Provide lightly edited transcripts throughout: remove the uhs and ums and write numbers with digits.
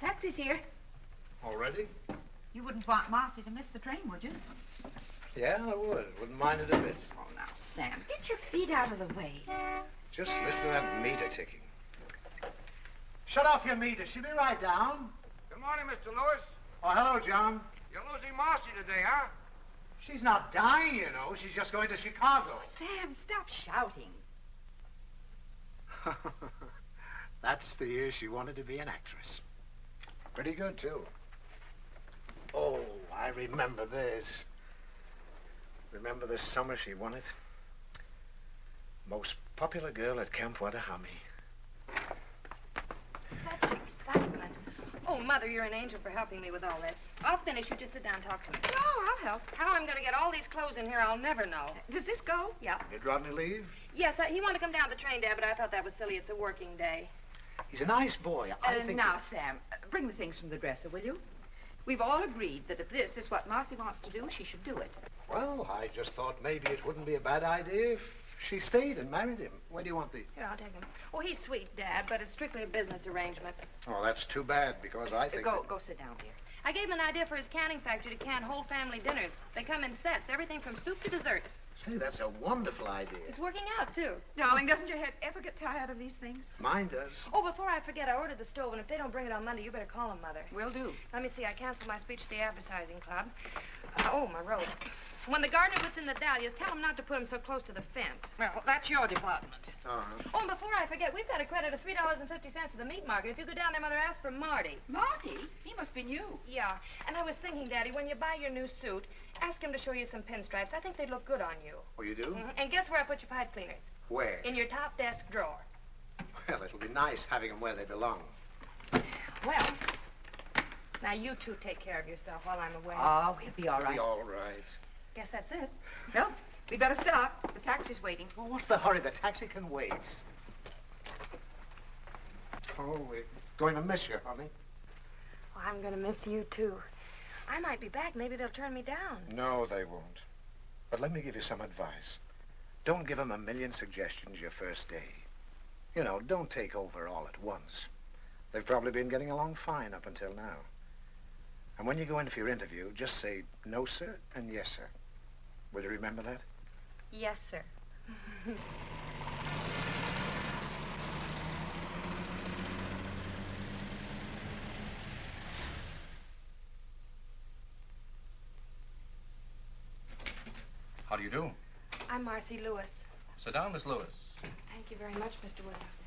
Taxi's here. Already? You wouldn't want Marcy to miss the train, would you? Yeah, I would. Wouldn't mind it a bit. Oh, now, Sam, get your feet out of the way. Just listen to that meter ticking. Shut off your meter. She'll be right down. Good morning, Mr. Lewis. Oh, hello, John. You're losing Marcy today, huh? She's not dying, you know. She's just going to Chicago. Oh, Sam, stop shouting. That's the year she wanted to be an actress. Pretty good, too. Oh, I remember this. Remember this summer she won it? Most popular girl at Camp Wattahami. Such excitement. Oh, Mother, you're an angel for helping me with all this. I'll finish. You just sit down and talk to me. No, I'll help. How I'm going to get all these clothes in here, I'll never know. Does this go? Yeah. Did Rodney leave? Yes, he wanted to come down the train, Dad, but I thought that was silly. It's a working day. He's a nice boy. I think... Now, Sam, bring the things from the dresser, will you? We've all agreed that if this is what Marcy wants to do, she should do it. Well, I just thought maybe it wouldn't be a bad idea if she stayed and married him. Where do you want the... Here, I'll take him. Oh, he's sweet, Dad, but it's strictly a business arrangement. Oh, that's too bad, because I think... Go sit down, dear. I gave him an idea for his canning factory to can whole family dinners. They come in sets, everything from soup to desserts. Say, that's a wonderful idea. It's working out, too. Darling, doesn't your head ever get tired of these things? Mine does. Oh, before I forget, I ordered the stove, and if they don't bring it on Monday, you better call them, Mother. Will do. Let me see, I canceled my speech to the advertising club. Oh, my robe. When the gardener puts in the dahlias, tell him not to put them so close to the fence. Well, that's your department. Oh, and before I forget, we've got a credit of $3.50 at the meat market. If you go down there, Mother, ask for Marty. Marty? He must be new. Yeah, and I was thinking, Daddy, when you buy your new suit, ask him to show you some pinstripes. I think they'd look good on you. Oh, you do? Mm-hmm. And guess where I put your pipe cleaners? Where? In your top desk drawer. Well, it'll be nice having them where they belong. Well, now you two take care of yourself while I'm away. Oh, we'll be all right. Be all right. Guess that's it. Well, we'd better start. The taxi's waiting. Well, what's the hurry? The taxi can wait. Oh, we're going to miss you, honey. Well, I'm going to miss you, too. I might be back. Maybe they'll turn me down. No, they won't. But let me give you some advice. Don't give them a million suggestions your first day. You know, don't take over all at once. They've probably been getting along fine up until now. And when you go in for your interview, just say, no, sir, and yes, sir. Will you remember that? Yes, sir. How do you do? I'm Marcy Lewis. Sit down, Miss Lewis. Thank you very much, Mr. Williams.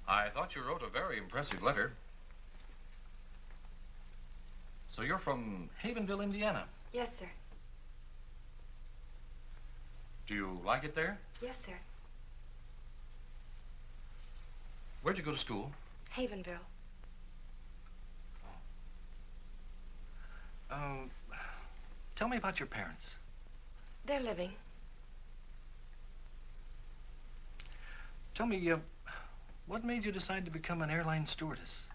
I thought you wrote a very impressive letter. So you're from Havenville, Indiana. Yes, sir. Do you like it there? Yes, sir. Where'd you go to school? Havenville. Tell me about your parents. They're living. Tell me, what made you decide to become an airline stewardess?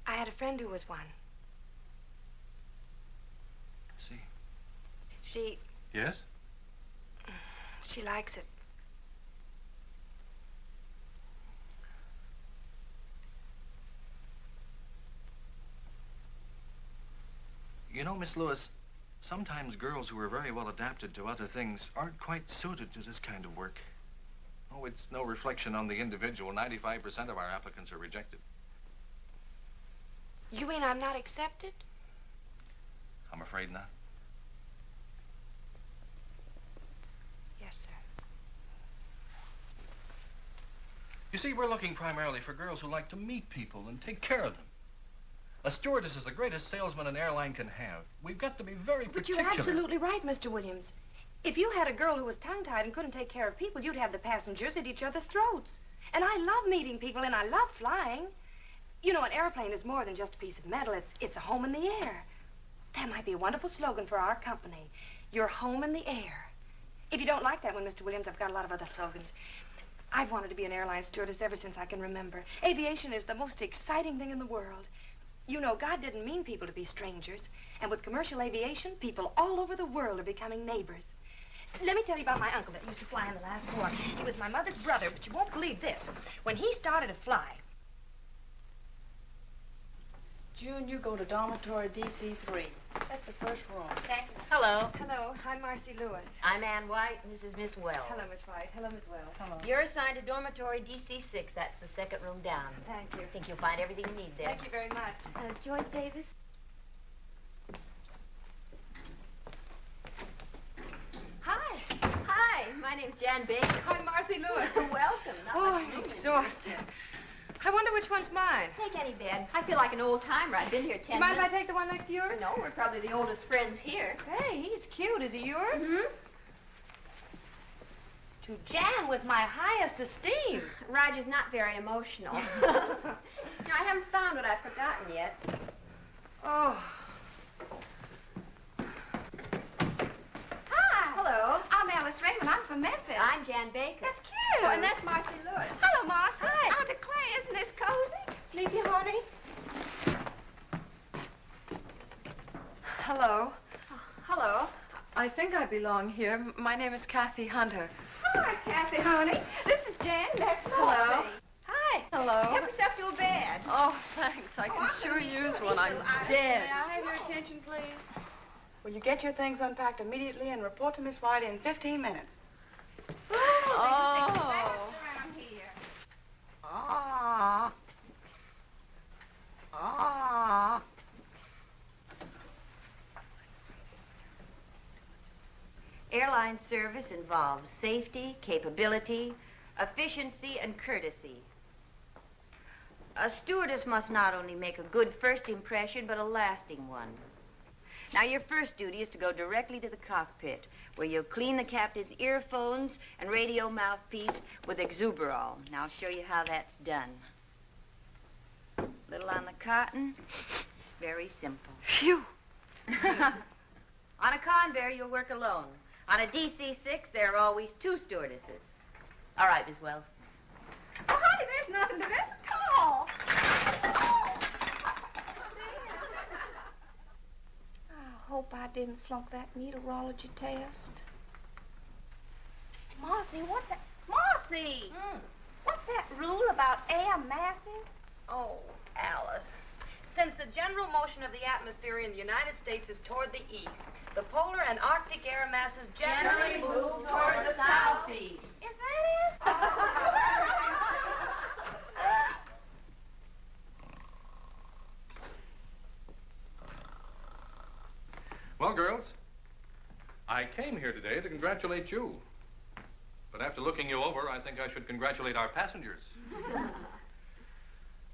I had a friend who was one. Yes? She likes it. You know, Miss Lewis, sometimes girls who are very well adapted to other things aren't quite suited to this kind of work. Oh, it's no reflection on the individual. 95% of our applicants are rejected. You mean I'm not accepted? I'm afraid not. Yes, sir. You see, we're looking primarily for girls who like to meet people and take care of them. A stewardess is the greatest salesman an airline can have. We've got to be very But particular. you're absolutely right, Mr. Williams. If you had a girl who was tongue-tied and couldn't take care of people, you'd have the passengers at each other's throats. And I love meeting people, and I love flying. You know, an airplane is more than just a piece of metal. It's a home in the air. That might be a wonderful slogan for our company. Your home in the air. If you don't like that one, Mr. Williams, I've got a lot of other slogans. I've wanted to be an airline stewardess ever since I can remember. Aviation is the most exciting thing in the world. You know, God didn't mean people to be strangers. And with commercial aviation, people all over the world are becoming neighbors. Let me tell you about my uncle that used to fly in the last war. He was my mother's brother, but you won't believe this. When he started to fly... June, you go to dormitory DC3. That's the first room. Thank you. Hello. Hello, I'm Marcy Lewis. I'm Ann White, and this is Miss Wells. Hello, Miss White. Hello, Miss Wells. Hello. You're assigned to dormitory DC6. That's the second room down. Thank you. I think you'll find everything you need there. Thank you very much. Joyce Davis? Hi. Hi, my name's Jan Baker. I'm Marcy Lewis. Welcome. Not Oh, much I'm room in exhausted. I wonder which one's mine. here. Take any bed. I feel like an old timer. I've been here 10 Do you mind if I minutes. take the one next to yours? No, we're probably the oldest friends here. Hey, he's cute. Is he yours? Mm-hmm. To Jan with my highest esteem. Roger's not very emotional. No, I haven't found what I've forgotten yet. Oh. Hi. Hello. I'm Alice Raymond. I'm from Memphis. I'm Jan Baker. That's cute. Oh, and that's Marcy Lewis. Hello, Marcy. Hi. I declare, isn't this cozy? Sleepy, honey? Hello. Hello. I think I belong here. My name is Kathy Hunter. Hi, Kathy, honey. This is Jan. That's Hello. Marcy. Hi. Hello. Help yourself to a bed. Oh, thanks. I can sure use one. I'm dead. May I have your attention, please? Will you get your things unpacked immediately and report to Miss White in 15 minutes? Oh. Around here. Ah. Ah. Airline service involves safety, capability, efficiency, and courtesy. A stewardess must not only make a good first impression, but a lasting one. Now, your first duty is to go directly to the cockpit, where you'll clean the captain's earphones and radio mouthpiece with exuberol. Now, I'll show you how that's done. Little on the cotton. It's very simple. Phew. On a Convair, you'll work alone. On a DC-6, there are always two stewardesses. All right, Miss Wells. Oh, honey, there's nothing to this at all. I hope I didn't flunk that meteorology test. Marcy, what's that? Marcy! What's that rule about air masses? Oh, Alice. Since the general motion of the atmosphere in the United States is toward the east, the polar and Arctic air masses generally move toward the southeast. Is that it? Well, girls, I came here today to congratulate you. But after looking you over, I think I should congratulate our passengers.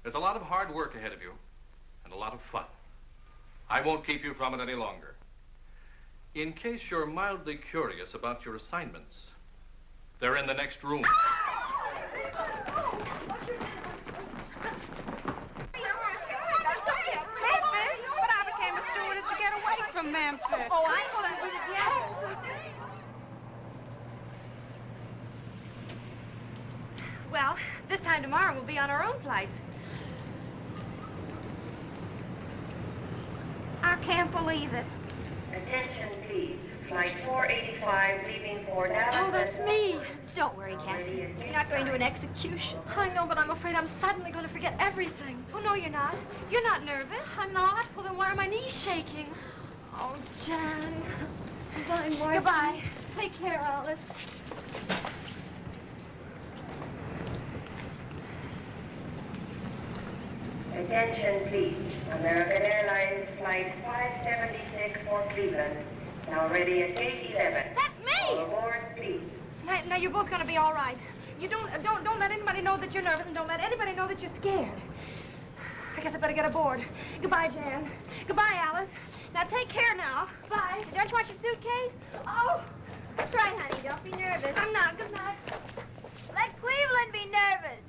There's a lot of hard work ahead of you and a lot of fun. I won't keep you from it any longer. In case you're mildly curious about your assignments, they're in the next room. Memphis? But I became a stewardess to get away from Memphis. Oh, I thought I was at Well, this time tomorrow we'll be on our own flights. I can't believe it. Attention, please. Flight 485 leaving for Dallas. Oh, that's me. Don't worry, Kathy. You're not going to an execution. I know, but I'm afraid I'm suddenly going to forget everything. Oh, no, you're not. You're not nervous. I'm not. Well, then why are my knees shaking? Oh, Jan. Goodbye, Marcy. Goodbye. Take care, Alice. Attention, please. American Airlines Flight 576 for Cleveland. Now ready at gate 11. That's me! All aboard, please. Now, you're both going to be all right. You don't let anybody know that you're nervous, and don't let anybody know that you're scared. I guess I better get aboard. Goodbye, Jan. Goodbye, Alice. Now, take care now. Bye. Don't you want your suitcase? Oh, That's right, honey. Don't be nervous. I'm not. Good night. Let Cleveland be nervous.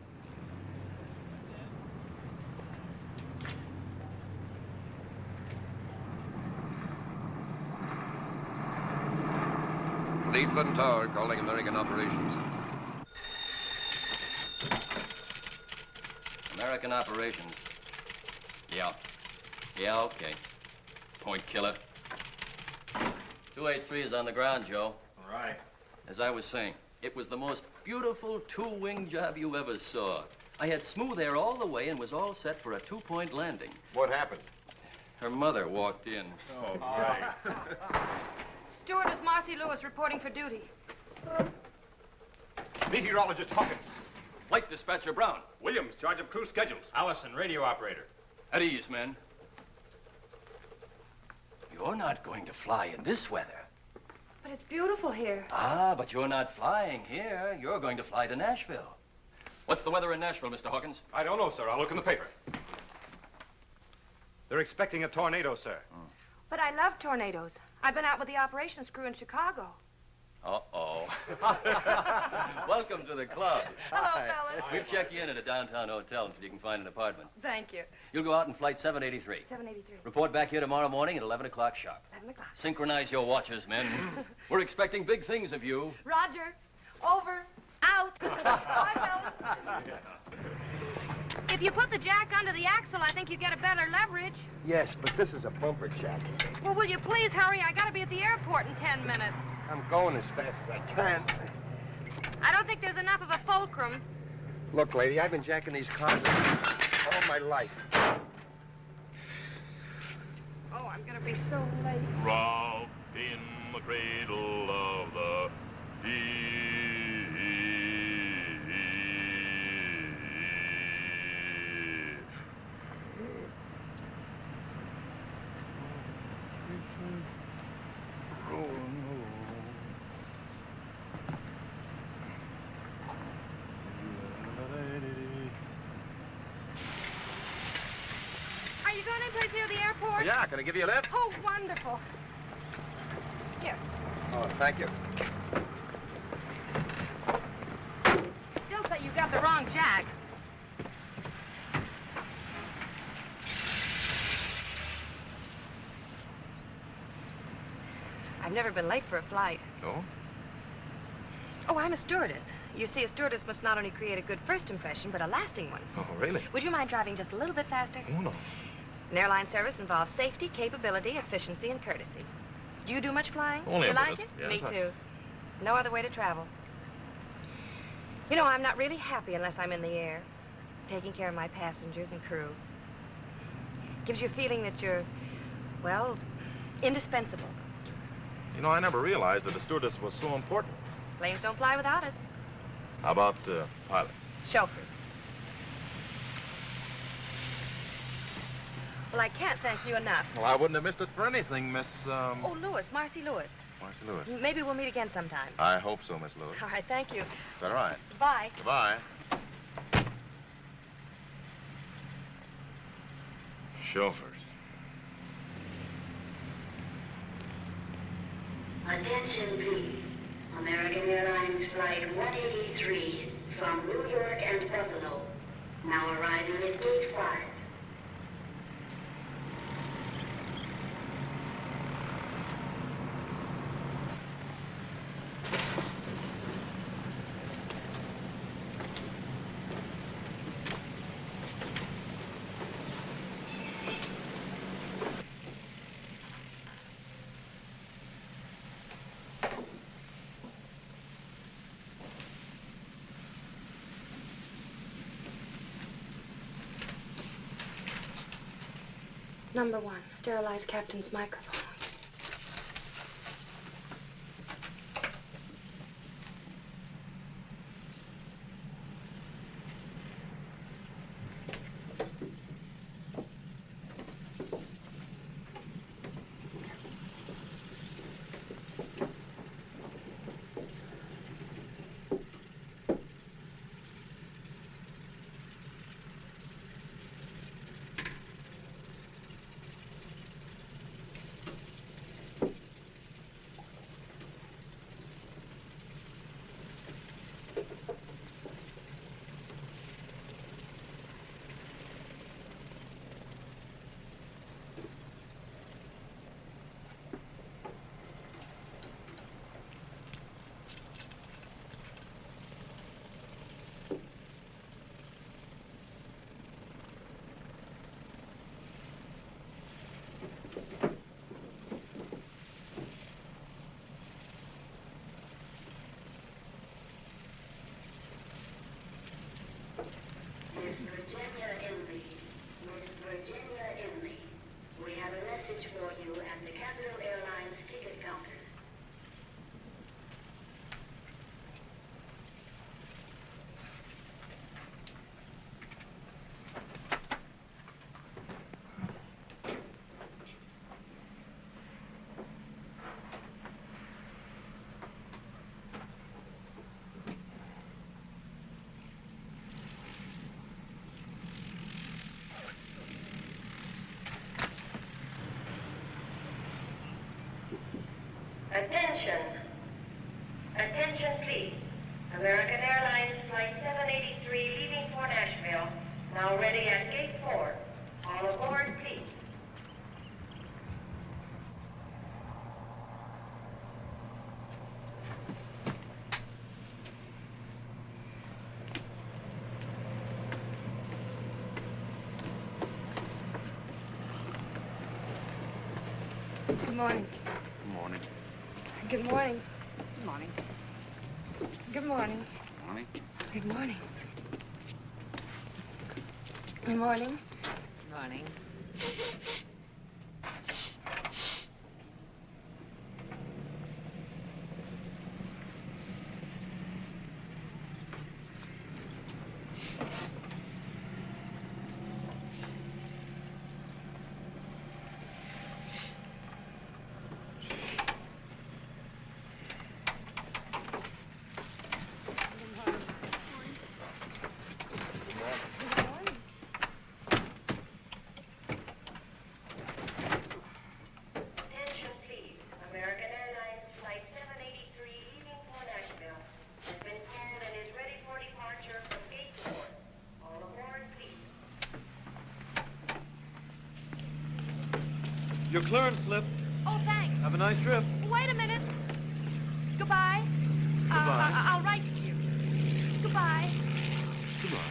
Cleveland Tower calling American operations. American operations. Yeah. Yeah, okay. Point killer. 283 is on the ground, Joe. All right. As I was saying, it was the most beautiful two-wing job you ever saw. I had smooth air all the way and was all set for a two-point landing. What happened? Her mother walked in. Oh, right. Stewardess Marcy Lewis reporting for duty. Meteorologist Hawkins. Flight dispatcher Brown. Williams, charge of crew schedules. Allison, radio operator. At ease, men. You're not going to fly in this weather. But it's beautiful here. Ah, but you're not flying here. You're going to fly to Nashville. What's the weather in Nashville, Mr. Hawkins? I don't know, sir. I'll look in the paper. They're expecting a tornado, sir. But I love tornadoes. I've been out with the operations crew in Chicago. Uh-oh. Welcome to the club. Hello, fellas. We've checked you in at a downtown hotel until you can find an apartment. Thank you. You'll go out in flight 783. 783. Report back here tomorrow morning at 11 o'clock sharp. 11 o'clock. Synchronize your watches, men. We're expecting big things of you. Roger. Over. Out. Bye, fellas. If you put the jack under the axle, I think you get a better leverage. Yes, but this is a bumper jack. Well, will you please hurry? I gotta be at the airport in 10 minutes. I'm going as fast as I can. I don't think there's enough of a fulcrum. Look, lady, I've been jacking these cars all my life. Oh, I'm gonna be so late. Rock in the cradle of the Are you going anyplace near the airport? Yeah, can I give you a lift? Oh, wonderful. Here. Oh, thank you. Still say you got the wrong jack. I've never been late for a flight. No? Oh, I'm a stewardess. You see, a stewardess must not only create a good first impression, but a lasting one. Oh, really? Would you mind driving just a little bit faster? Oh, no. An airline service involves safety, capability, efficiency, and courtesy. Do you do much flying? Only you a like bit. it? Yes, Me I- too. No other way to travel. You know, I'm not really happy unless I'm in the air, taking care of my passengers and crew. Gives you a feeling that you're, well, indispensable. You know, I never realized that a stewardess was so important. Planes don't fly without us. How about pilots? Chauffeurs. Well, I can't thank you enough. Well, I wouldn't have missed it for anything, Miss, Oh, Lewis, Marcy Lewis. Marcy Lewis. Maybe we'll meet again sometime. I hope so, Miss Lewis. All right, thank you. All right. Bye. Goodbye. Chauffeurs. Attention, please. American Airlines Flight 183 from New York and Buffalo. Now arriving at gate 5. Number 1, sterilize captain's microphone. We have a message for you at the Capital Airlines ticket counter. Attention. Attention, please. American Airlines Flight 783 leaving for Nashville. Now ready at Gate 4. All aboard, please. Good morning. Morning. Good morning. Good morning. Good morning. Morning. Good morning. Good morning. Morning. Attention, please. American Airlines Flight 783 leaving for Nashville has been called and is ready for departure from Gate 4. All aboard, please. Your clearance slip. Oh, thanks. Have a nice trip. Wait a minute. Goodbye. Goodbye. I'll write to you. Goodbye. Goodbye.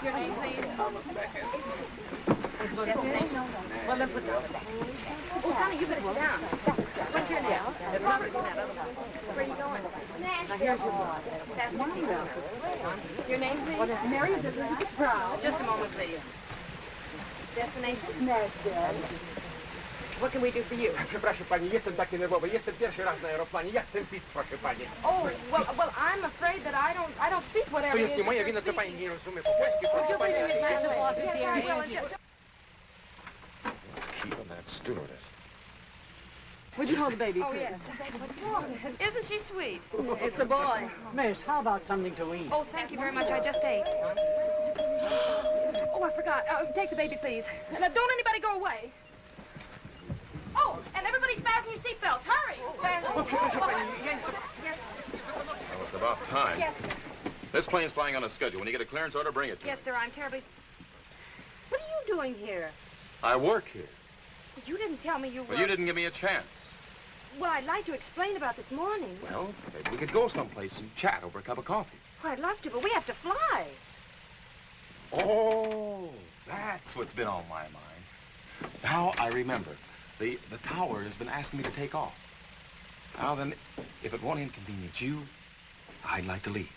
Your name, please? Destination? Well, then put down the back. Oh, Sonny, you better sit down. What's your name? It'll probably be that other one. Where are you going? Nashville. Now, here's your board. Fasten your seatbelt, sir. Your name, please? Mary Elizabeth Proud. Just a moment, please. Destination? Nashville. What can we do for you? Przepraszam pani, jestem taki nerwowy. Jestem pierwszy raz na aeroplanie. Ja chcę pić, proszę pani. Oh, well, I'm afraid that I don't speak whatever To it jest is nie that moja you're wina, to pani speaking. nie rozumie po polsku, proszę pani. Glass of water, Yes, dear. I will. Keel and that stewardess. Would you hold the baby, Oh, please? yes. Isn't she sweet? It's a boy. Miss, how about something to eat? Oh, thank you very much. I just ate. Oh, I forgot. Take the baby, please. Now, don't anybody go away. Oh, and everybody fasten your seatbelts. Hurry. Przepraszam pani, ja jestem... Yes. Well, it's about time. Yes. This plane's flying on a schedule. When you get a clearance order, bring it to Yes, me. sir. I'm terribly... What are you doing here? I work here. You didn't tell me you were... Well, you didn't give me a chance. Well, I'd like to explain about this morning. Well, maybe we could go someplace and chat over a cup of coffee. Oh, I'd love to, but we have to fly. Oh, that's what's been on my mind. Now I remember. The tower has been asking me to take off. Now then, if it won't inconvenience you, I'd like to leave.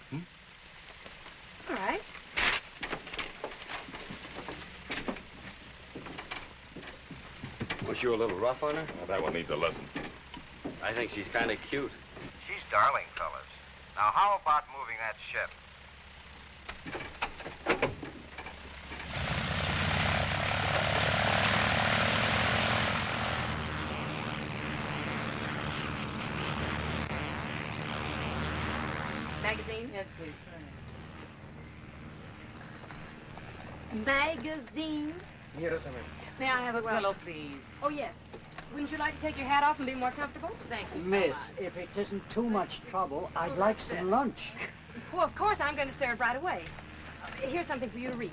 All right. Was you a little rough on her? Well, that one needs a lesson. I think she's kind of cute. She's darling, fellas. Now, how about moving that ship? Magazine? Yes, please. Magazine? Here is a minute. May I have a pillow, please? Oh, yes. Wouldn't you like to take your hat off and be more comfortable? Thank you so Miss, much. if it isn't too much trouble, I'd like some lunch. Well, of course, I'm going to serve right away. Here's something for you to read.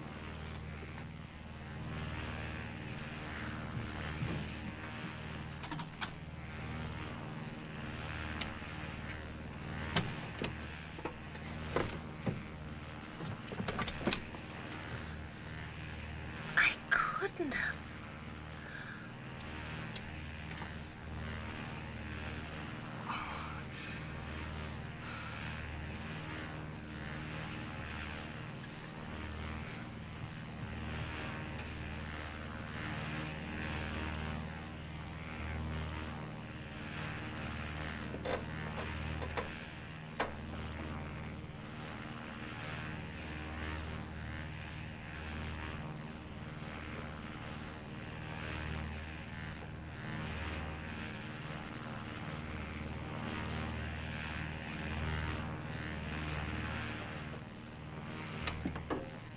I couldn't have.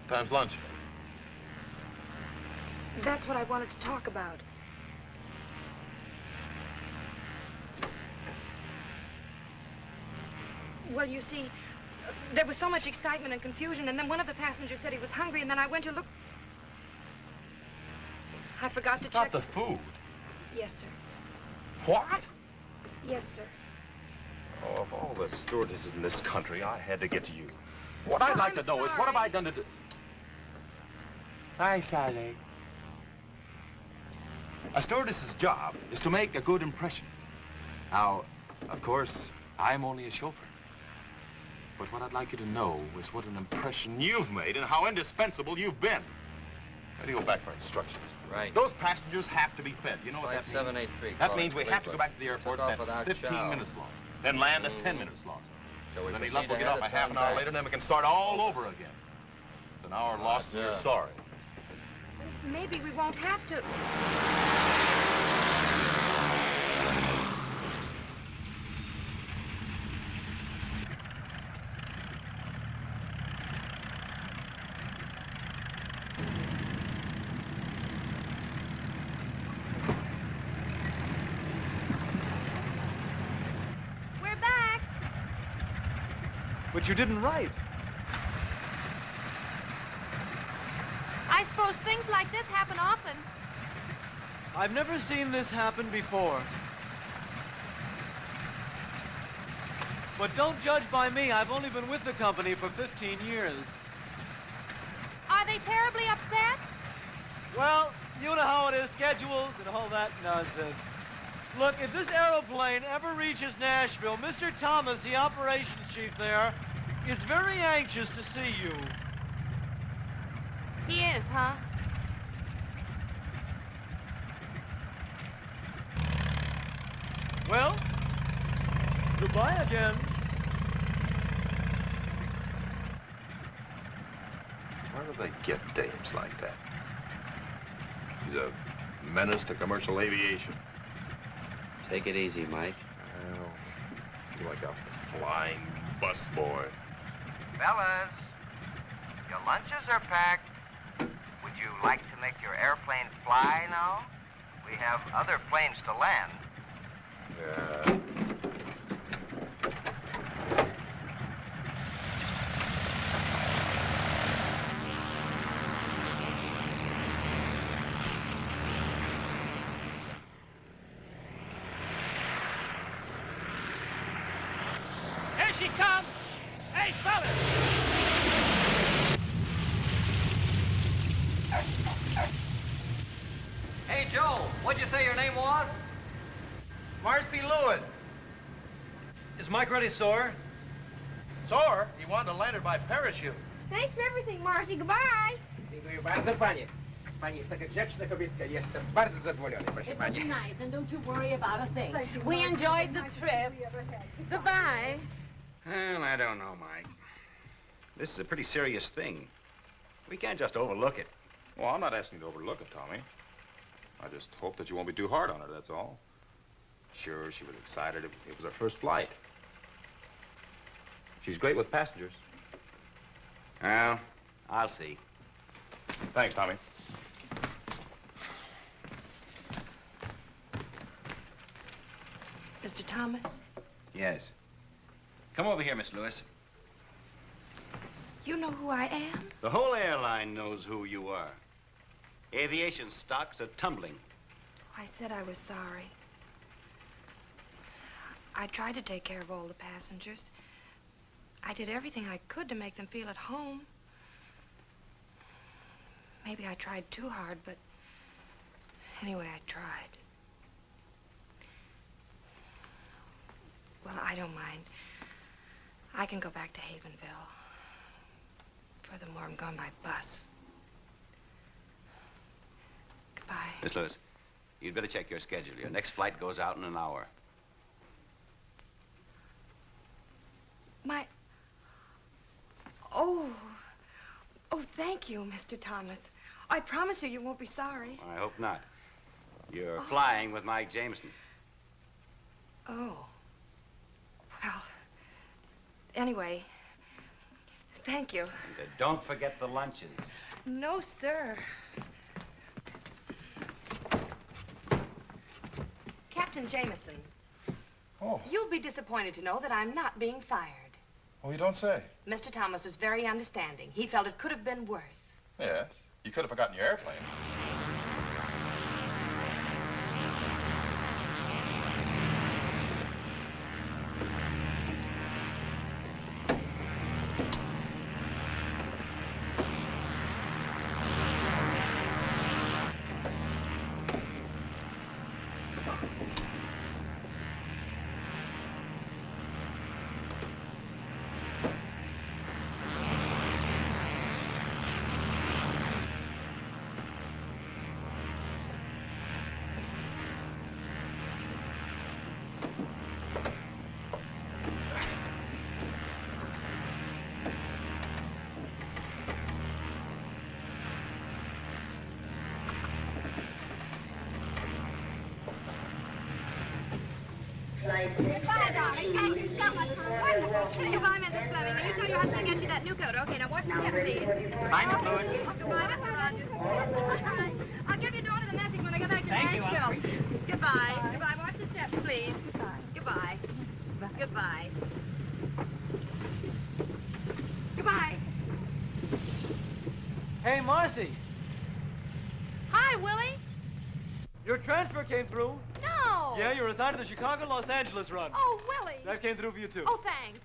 Time's lunch. That's what I wanted to talk about. Well, you see, there was so much excitement and confusion, and then one of the passengers said he was hungry, and then I went to look. I forgot to check. Not the food. Yes, sir. What? Yes, sir. Oh, of all the stewardesses in this country, I had to get to you. What I'd like to know is, what have I done to do? Hi, Sally. A stewardess's job is to make a good impression. Now, of course, I'm only a chauffeur. But what I'd like you to know is what an impression you've made and how indispensable you've been. Ready to go back for instructions. Right. Those passengers have to be fed. You know what that means? 783. That means we have to go back to the airport. That's 15 minutes lost. Then land, that's 10 minutes lost. Shall Then we'll get off a half an hour later, and then we can start all over again. It's an hour lost, and you're sorry. Maybe we won't have to. We're back. But you didn't write. I suppose things like this happen often. I've never seen this happen before. But don't judge by me. I've only been with the company for 15 years. Are they terribly upset? Well, you know how it is, schedules and all that nonsense. Look, if this aeroplane ever reaches Nashville, Mr. Thomas, the operations chief there, is very anxious to see you. He is, huh? Well, goodbye again. Where do they get dames like that? He's a menace to commercial aviation. Take it easy, Mike. Well, I feel like a flying busboy. Fellas, your lunches are packed. Would you like to make your airplane fly now? We have other planes to land. Here she comes! Hey, fellas! What'd you say your name was? Marcy Lewis. Is Mike ready, sore? Sore? He wanted to land it by parachute. Thanks for everything, Marcy. Goodbye. Dziękuję bardzo, panie. Pani jest taka grzeczna kobietka. Jestem bardzo zadowolony, proszę It was pani. nice, and don't you worry about a thing. We enjoyed the trip. Goodbye. Well, I don't know, Mike. This is a pretty serious thing. We can't just overlook it. Well, I'm not asking you to overlook it, Tommy. I just hope that you won't be too hard on her, that's all. Sure, she was excited. It was her first flight. She's great with passengers. Well, I'll see. Thanks, Tommy. Mr. Thomas, Yes. Come over here, Miss Lewis. you know who I am? The whole airline knows who you are. Aviation stocks are tumbling. I said I was sorry. I tried to take care of all the passengers. I did everything I could to make them feel at home. Maybe I tried too hard, but anyway, I tried. Well, I don't mind. I can go back to Havenville. Furthermore, I'm going by bus. Goodbye. Miss Lewis, you'd better check your schedule. Your next flight goes out in an hour. Oh, thank you, Mr. Thomas. I promise you won't be sorry. I hope not. You're flying with Mike Jameson. Oh. Well, anyway, thank you. And don't forget the luncheons. No, sir. Captain Jameson. Oh. You'll be disappointed to know that I'm not being fired. Oh, you don't say? Mr. Thomas was very understanding. He felt it could have been worse. Yes. You could have forgotten your airplane. Goodbye, darling. Thank you so much for a wonderful. Goodbye, Mrs. Fleming. Will you tell your husband to get you that new coat? Okay, now watch the step, please. Bye, Miss Lewis. Oh, goodbye, Mr. Rogers. All right. I'll give your daughter the message when I get back to Nashville. Goodbye. Goodbye. Watch the steps, please. Goodbye. Goodbye. Goodbye. Hey, Marcy. Hi, Willie. Your transfer came through. No. Yeah, you're assigned to the Chicago-Los Angeles run. Oh, Willie. That came through for you, too. Oh, thanks.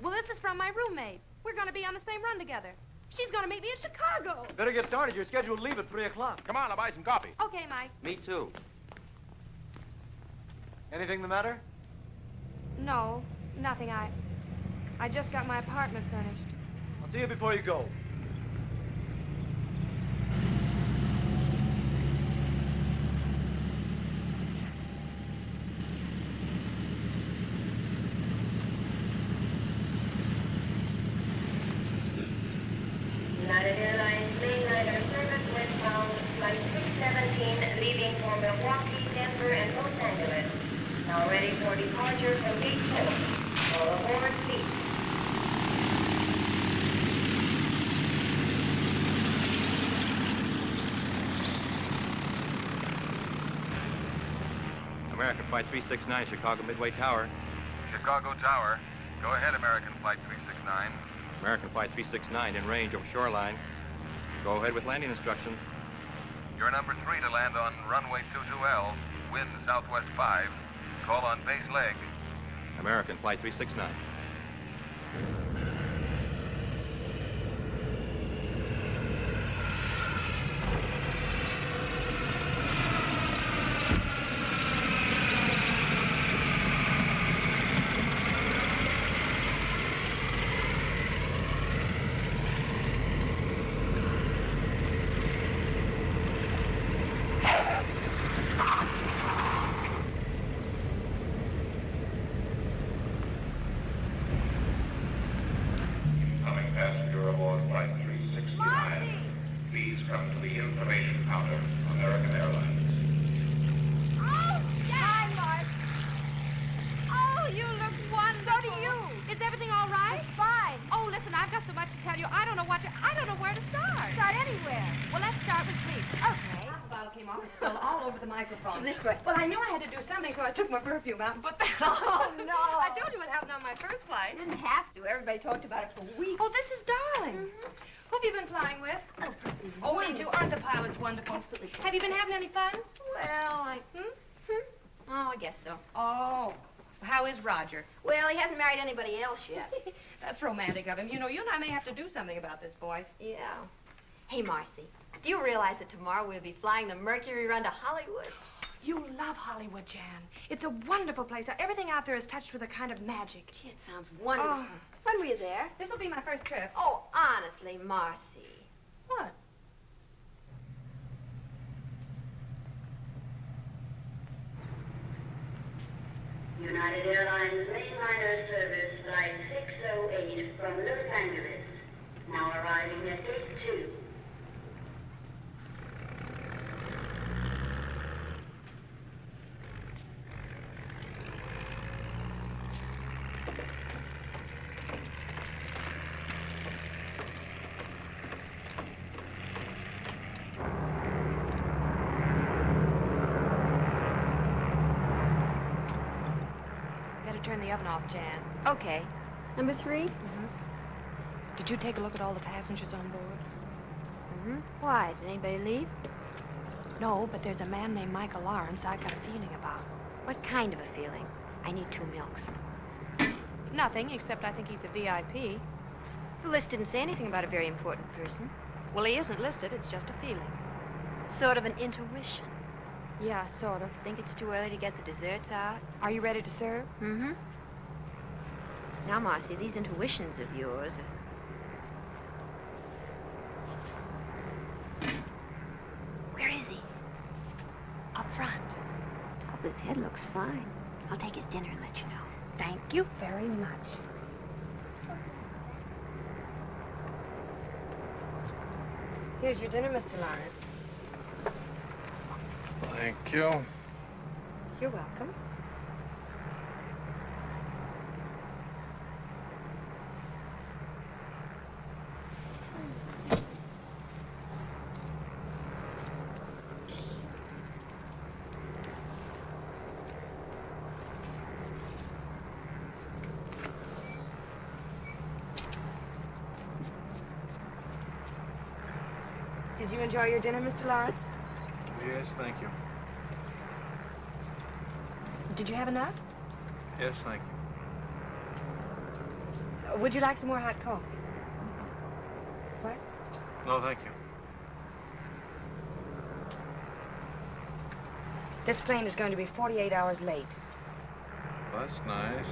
Well, this is from my roommate. We're going to be on the same run together. She's going to meet me in Chicago. Better get started. You're scheduled to leave at 3 o'clock. Come on, I'll buy some coffee. Okay, Mike. Me too. Anything the matter? No, nothing. I just got my apartment furnished. I'll see you before you go. United Airlines mainliner service westbound, flight 617, leaving for Milwaukee, Denver, and Los Angeles. Now ready for departure from gate 4. All aboard, please. American Flight 369, Chicago Midway Tower. Chicago Tower. Go ahead, American Flight 369. American Flight 369 in range over shoreline. Go ahead with landing instructions. You're number 3 to land on runway 22L, wind southwest 5. Call on base leg. American Flight 369. off. It spilled all over the microphone. This way. Well, I knew I had to do something, so I took my perfume out and put that on. Oh, no. I told you it happened on my first flight. You didn't have to. Everybody talked about it for weeks. Oh, this is darling. Who have you been flying with? Oh, me too. Aren't the pilots wonderful? Absolutely. Have you been having any fun? Well, Oh, I guess so. Oh. How is Roger? Well, he hasn't married anybody else yet. That's romantic of him. You know, you and I may have to do something about this boy. Yeah. Hey, Marcy, do you realize that tomorrow we'll be flying the Mercury run to Hollywood? You love Hollywood, Jan. It's a wonderful place. Everything out there is touched with a kind of magic. Gee, it sounds wonderful. Oh. When were you there? This will be my first trip. Oh, honestly, Marcy. What? United Airlines mainliner service flight 608 from Los Angeles. Now arriving at gate 2. Turn the oven off, Jan. Okay. Number 3? Did you take a look at all the passengers on board? Why? Did anybody leave? No, but there's a man named Michael Lawrence I got a feeling about. What kind of a feeling? I need 2 milks. Nothing, except I think he's a VIP. The list didn't say anything about a very important person. Well, he isn't listed. It's just a feeling. Sort of an intuition. Yeah, sort of. Think it's too early to get the desserts out? Are you ready to serve? Now, Marcy, these intuitions of yours are... Where is he? Up front. Top of his head looks fine. I'll take his dinner and let you know. Thank you very much. Here's your dinner, Mr. Lawrence. Thank you. You're welcome. Did you enjoy your dinner, Mr. Lawrence? Yes, thank you. Did you have enough? Yes, thank you. Would you like some more hot coffee? What? No, thank you. This plane is going to be 48 hours late. That's nice.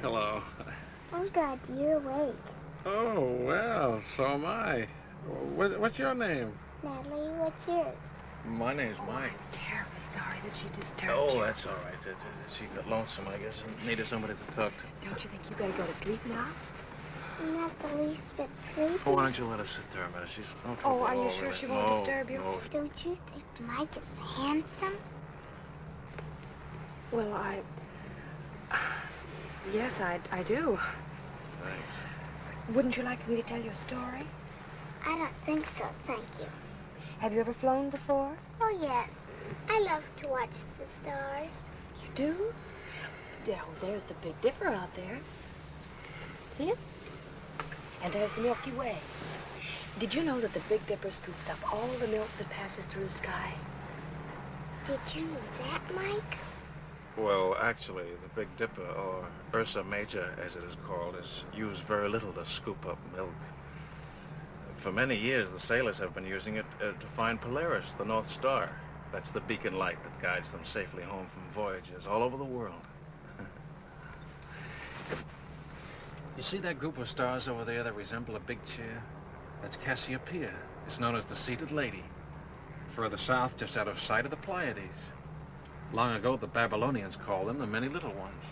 Hello. Oh, God, you're awake. Oh, well, so am I. What's your name? Natalie, what's yours? My name's Mike. Terribly sorry that she disturbed you. Oh, that's all right. She got lonesome, I guess, and needed somebody to talk to. Don't you think you better go to sleep now? I'm not the least bit sleepy. Oh, why don't you let her sit there a minute? She's no trouble. Oh, are you at all, sure really. she won't No, disturb you? No. Don't you think Mike is handsome? Well, yes, I do. Thanks. Wouldn't you like me to tell you a story? I don't think so, thank you. Have you ever flown before? Oh, yes. I love to watch the stars. You do? Oh, there's the Big Dipper out there. See it? And there's the Milky Way. Did you know that the Big Dipper scoops up all the milk that passes through the sky? Did you know that, Mike? Well, actually, the Big Dipper, or Ursa Major, as it is called, is used very little to scoop up milk. For many years, the sailors have been using it to find Polaris, the North Star. That's the beacon light that guides them safely home from voyages all over the world. You see that group of stars over there that resemble a big chair? That's Cassiopeia. It's known as the Seated Lady. Further south, just out of sight, of the Pleiades. Long ago, the Babylonians called them the Many Little Ones.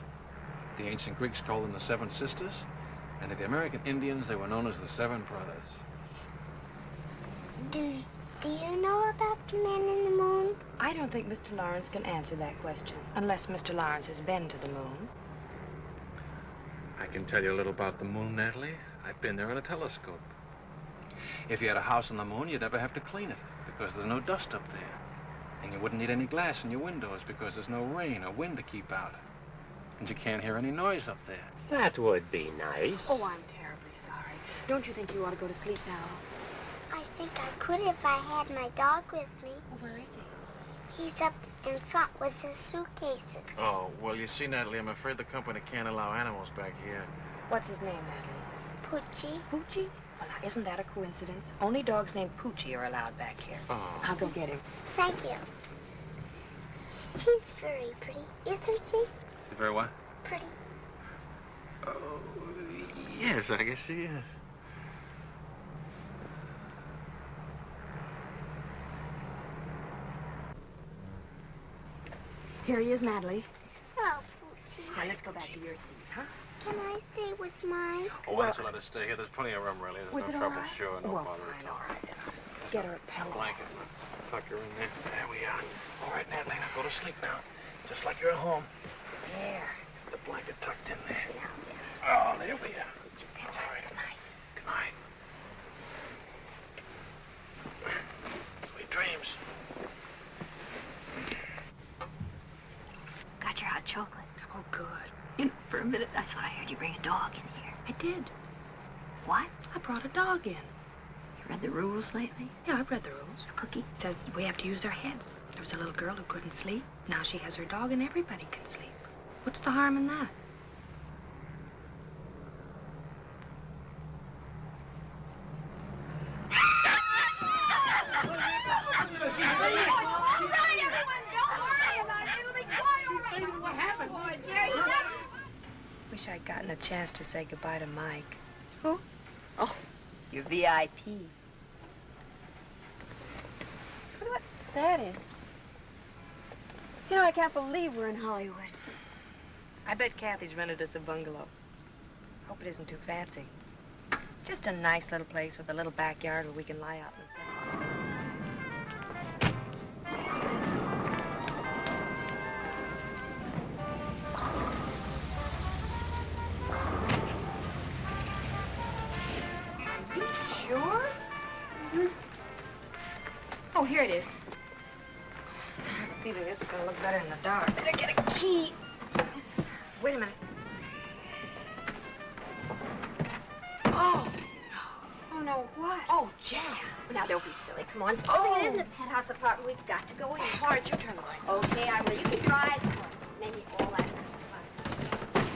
The ancient Greeks called them the Seven Sisters. And to the American Indians, they were known as the Seven Brothers. Do you know about the man in the moon? I don't think Mr. Lawrence can answer that question, unless Mr. Lawrence has been to the moon. I can tell you a little about the moon, Natalie. I've been there in a telescope. If you had a house on the moon, you'd never have to clean it, because there's no dust up there. And you wouldn't need any glass in your windows, because there's no rain or wind to keep out. And you can't hear any noise up there. That would be nice. Oh, I'm terribly sorry. Don't you think you ought to go to sleep now? I think I could if I had my dog with me. Well, where is he? He's up in front with his suitcases. Oh, well, you see, Natalie, I'm afraid the company can't allow animals back here. What's his name, Natalie? Poochie. Poochie? Well, now, isn't that a coincidence? Only dogs named Poochie are allowed back here. Oh. I'll go get him. Thank you. She's very pretty, isn't she? Is it very what? Pretty. Oh, yes, I guess she is. Here he is, Natalie. Hello, Poochie. Now, let's go back to your seat, huh? Can I stay with Mike? Oh, why don't you let us stay here? There's plenty of room, really. Was There's it no all trouble. right? Sure, no Well, bother fine, at all. all right, then. I'll get her a pillow. Blanket. Tuck her in there. There we are. All right, Natalie, now go to sleep now. Just like you're at home. There. The blanket tucked in there. Yeah. Oh, there we are. That's right. Good night. Good night. Sweet dreams. Got your hot chocolate. Oh, good. You know, for a minute, I thought I heard you bring a dog in here. I did. What? I brought a dog in. You read the rules lately? Yeah, I've read the rules. Cookie? It says we have to use our heads. There was a little girl who couldn't sleep. Now she has her dog and everybody can sleep. What's the harm in that? Wish I'd gotten a chance to say goodbye to Mike. Who? Oh, your VIP. What that is? You know, I can't believe we're in Hollywood. I bet Kathy's rented us a bungalow. Hope it isn't too fancy. Just a nice little place with a little backyard where we can lie out in the sun. Are you sure? Mm-hmm. Oh, here it is. I have a feeling this is going to look better in the dark. Better get a key. Wait a minute. Oh. Oh, no, what? Oh, Jan. Now, don't be silly. Come on. Supposing it isn't a penthouse apartment, we've got to go in. Why don't you turn the lights on? Okay, I will. You keep your eyes closed. Maybe all that fun.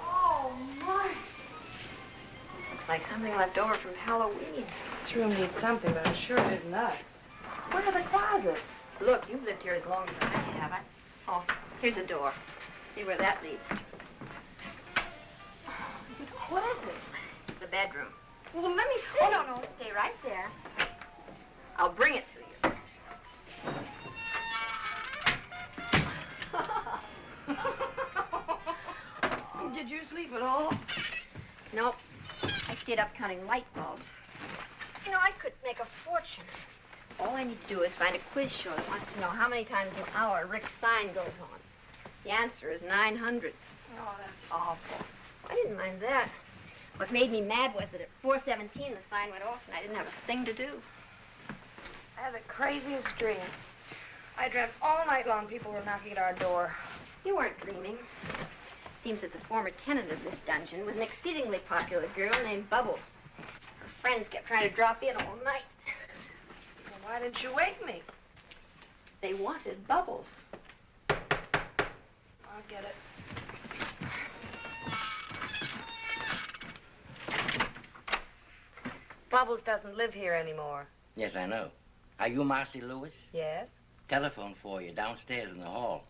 Oh, Marcy. This looks like something left over from Halloween. This room needs something, but I'm sure it isn't us. Where are the closets? Look, you've lived here as long as I have. Oh, here's a door. See where that leads to. What is it? The bedroom. Well, let me see. Oh, no, stay right there. I'll bring it to you. Did you sleep at all? Nope. I stayed up counting light bulbs. You know, I could make a fortune. All I need to do is find a quiz show that wants to know how many times an hour Rick's sign goes on. The answer is 900. Oh, that's awful. I didn't mind that. What made me mad was that at 4:17 the sign went off and I didn't have a thing to do. I had the craziest dream. I dreamt all night long people were knocking at our door. You weren't dreaming. Seems that the former tenant of this dungeon was an exceedingly popular girl named Bubbles. Her friends kept trying to drop in all night. Well, why didn't you wake me? They wanted Bubbles. I'll get it. Bubbles doesn't live here anymore. Yes, I know. Are you Marcy Lewis? Yes? Telephone for you downstairs in the hall.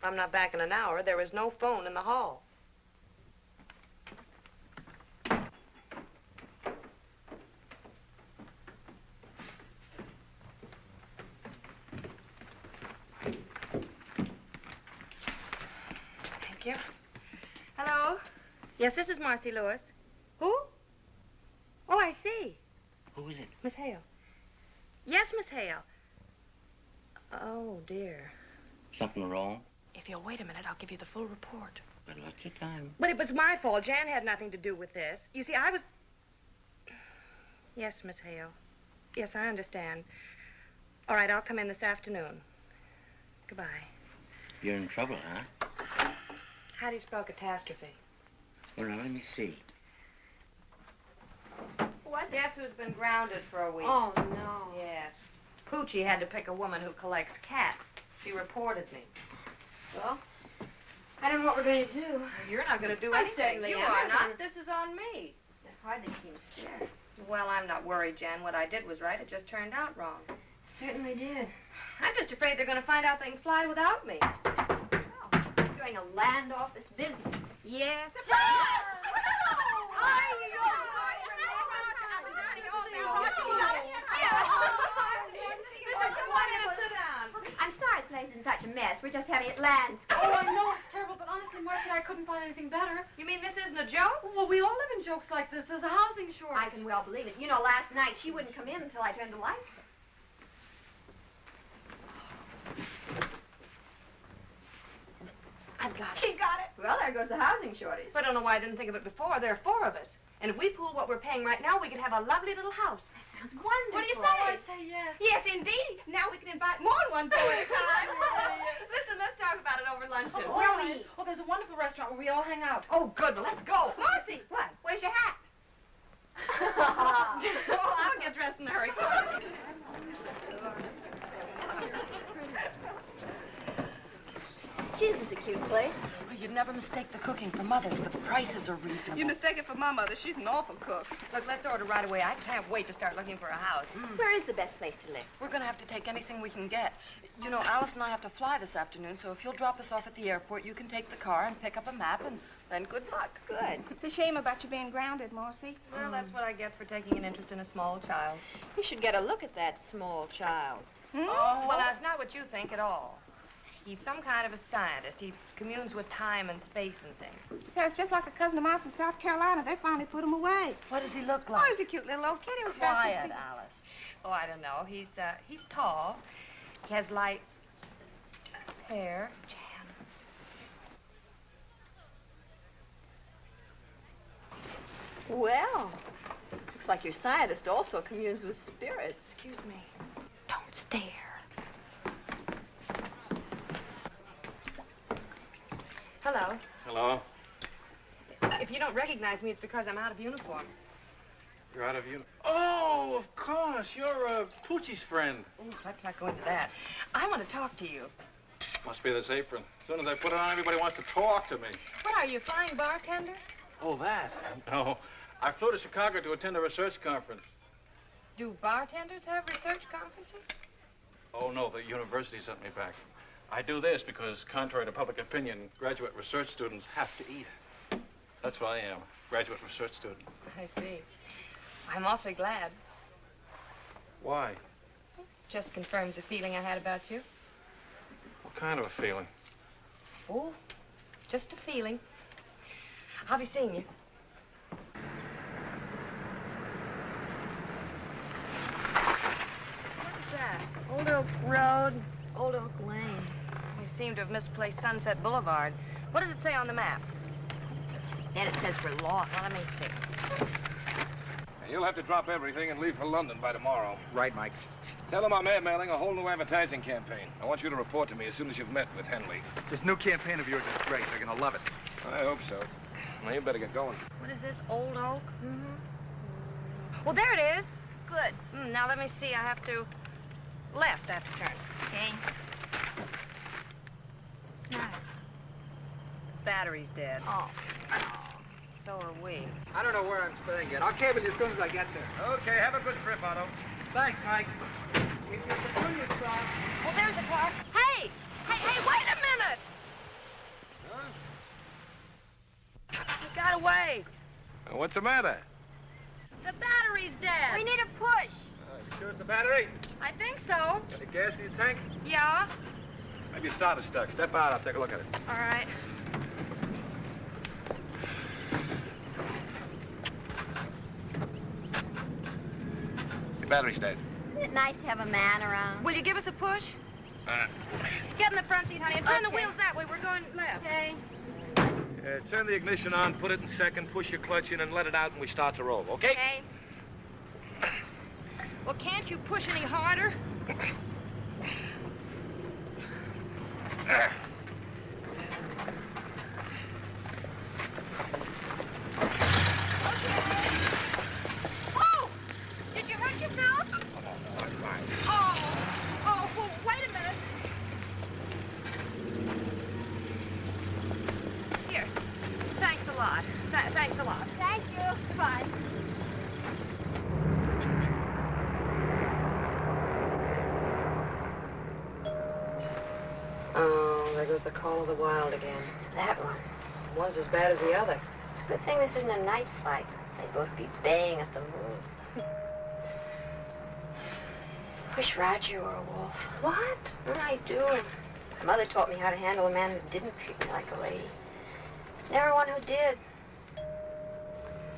I'm not back in an hour. There is no phone in the hall. Thank you. Hello? Yes, this is Marcy Lewis. Who? Oh, I see. Who is it? Miss Hale. Yes, Miss Hale. Oh, dear. Something wrong? If you'll wait a minute, I'll give you the full report. Got lots of time. But it was my fault. Jan had nothing to do with this. You see, I was... Yes, Miss Hale. Yes, I understand. All right, I'll come in this afternoon. Goodbye. You're in trouble, huh? How do you spell catastrophe? Well, now, let me see. What? Guess who's been grounded for a week? Oh, no. Yes. Poochie had to pick a woman who collects cats. She reported me. Well, I don't know what we're going to do. You're not going to do I anything. certainly You am. are not. This is on me. That hardly seems fair. Well, I'm not worried, Jan. What I did was right. It just turned out wrong. Certainly did. I'm just afraid they're going to find out they can fly without me. Doing a land office business. Yes. I'm sorry the place is in such a mess. We're just having it landscaped. Oh, I know it's terrible, but honestly, Marcy, I couldn't find anything better. You mean this isn't a joke? Well, we all live in jokes like this. There's a housing shortage. I can well believe it. You know, last night she wouldn't come in until I turned the lights on. I've got it. She's got it. Well, there goes the housing shortage. I don't know why I didn't think of it before. There are 4 of us. And if we pool what we're paying right now, we could have a lovely little house. That sounds wonderful. What do you say? Oh, I say yes. Yes, indeed. Now we can invite more than one boy at a time. Listen, let's talk about it over luncheon. Oh, Where all we right. Oh, there's a wonderful restaurant where we all hang out. Oh, good. Well, let's go. Marcy, what? Where's your hat? Oh, I'll get dressed in a hurry. Gee, this is a cute place. Oh, you'd never mistake the cooking for Mother's, but the prices are reasonable. You mistake it for my mother. She's an awful cook. Look, let's order right away. I can't wait to start looking for a house. Where is the best place to live? We're going to have to take anything we can get. You know, Alice and I have to fly this afternoon, so if you'll drop us off at the airport, you can take the car and pick up a map, and then good luck. Good. It's a shame about you being grounded, Marcy. Well, that's what I get for taking an interest in a small child. You should get a look at that small child. Oh, well, that's not what you think at all. He's some kind of a scientist. He communes with time and space and things. Sounds just like a cousin of mine from South Carolina. They finally put him away. What does he look Oh, like? he's a cute little old kid. He was about Quiet, 60. Alice. Oh, I don't know. He's tall. He has light hair. Well, looks like your scientist also communes with spirits. Excuse me. Don't stare. Hello. Hello. If you don't recognize me, it's because I'm out of uniform. You're out of uniform. Oh, of course. You're Poochie's friend. Ooh, let's not go into that. I want to talk to you. Must be this apron. As soon as I put it on, everybody wants to talk to me. What are you, flying bartender? Oh, that? No. I flew to Chicago to attend a research conference. Do bartenders have research conferences? Oh, no, the university sent me back. I do this because, contrary to public opinion, graduate research students have to eat. That's what I am, graduate research student. I see. I'm awfully glad. Why? Just confirms a feeling I had about you. What kind of a feeling? Oh, just a feeling. I'll be seeing you. What's that? Old Oak Road, Old Oak Lane. You seem to have misplaced Sunset Boulevard. What does it say on the map? Then it says we're lost. Well, let me see. You'll have to drop everything and leave for London by tomorrow. Right, Mike. Tell them I'm airmailing a whole new advertising campaign. I want you to report to me as soon as you've met with Henley. This new campaign of yours is great. They're going to love it. I hope so. Well, you better get going. What is this, Old Oak? Mm-hmm. Well, there it is. Good. Now, let me see. I have to... Left after turn. Okay. Smile. Battery's dead. Oh. So are we. I don't know where I'm staying yet. I'll cable you as soon as I get there. Okay, have a good trip, Otto. Thanks, Mike. If you continue, Scott. Well, there's the car. Hey! Hey, wait a minute! Huh? He got away. What's the matter? The battery's dead. We need a push. You sure it's a battery? I think so. Any gas in your tank? Yeah. Maybe your starter's stuck. Step out, I'll take a look at it. All right. Your battery's dead. Isn't it nice to have a man around? Will you give us a push? Get in the front seat, honey, and turn the wheels that way. We're going left. Okay. Turn the ignition on, put it in second, push your clutch in, and let it out, and we start to roll, okay? Okay. Well, can't you push any harder? Oh! Did you hurt yourself? Oh, I'm fine. Oh, well, wait a minute. Here. Thanks a lot. Thanks a lot. Thank you. Bye. Oh, there goes the call of the wild again. That one. One's as bad as the other. It's a good thing this isn't a night flight. They'd both be baying at the moon. Wish Roger were a wolf. What? I do. My mother taught me how to handle a man who didn't treat me like a lady. Never one who did.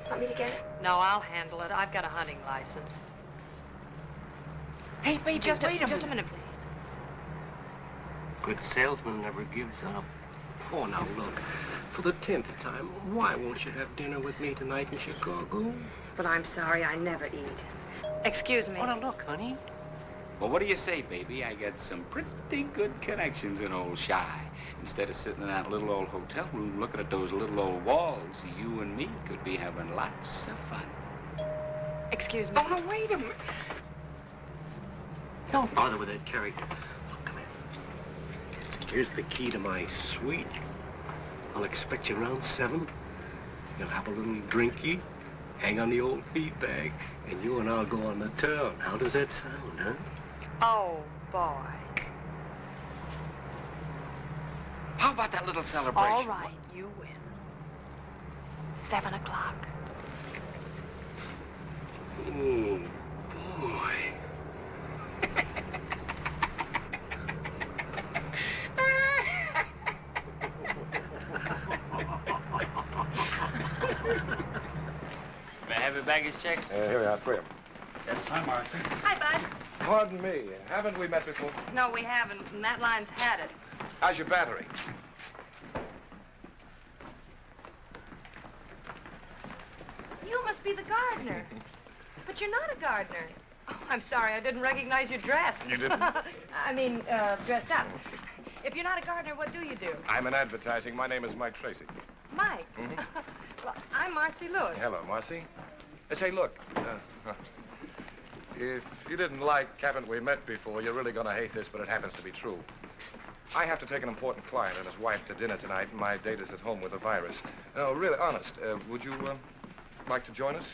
Want me to get it? No, I'll handle it. I've got a hunting license. Hey, baby, Just wait a minute, please. Good salesman never gives up. Oh, now look, for the 10th time, why won't you have dinner with me tonight in Chicago? But I'm sorry, I never eat. Excuse me. Oh, now look, honey. Well, what do you say, baby? I got some pretty good connections in old Shy. Instead of sitting in that little old hotel room looking at those little old walls, you and me could be having lots of fun. Excuse me. Oh, no, wait a minute. Don't bother with that character. Look, come here. Here's the key to my suite. I'll expect you around 7. You'll have a little drinky, hang on the old feed bag, and you and I'll go on the town. How does that sound, huh? Oh, boy. How about that little celebration? All right, you win. 7 o'clock. Oh, boy. May I have your baggage checks? Here we are, 3 of them. Yes. Hi, Marcy. Hi, Bud. Pardon me, haven't we met before? No, we haven't, and that line's had it. How's your battery? You must be the gardener. But you're not a gardener. Oh, I'm sorry, I didn't recognize you dressed. You didn't? I mean, dressed up. If you're not a gardener, what do you do? I'm in advertising. My name is Mike Tracy. Mike. Mhm. Well, I'm Marcy Lewis. Hello, Marcy. Say, look, if you didn't like haven't we met before, you're really going to hate this, but it happens to be true. I have to take an important client and his wife to dinner tonight, and my date is at home with a virus. No, really, honest, would you like to join us?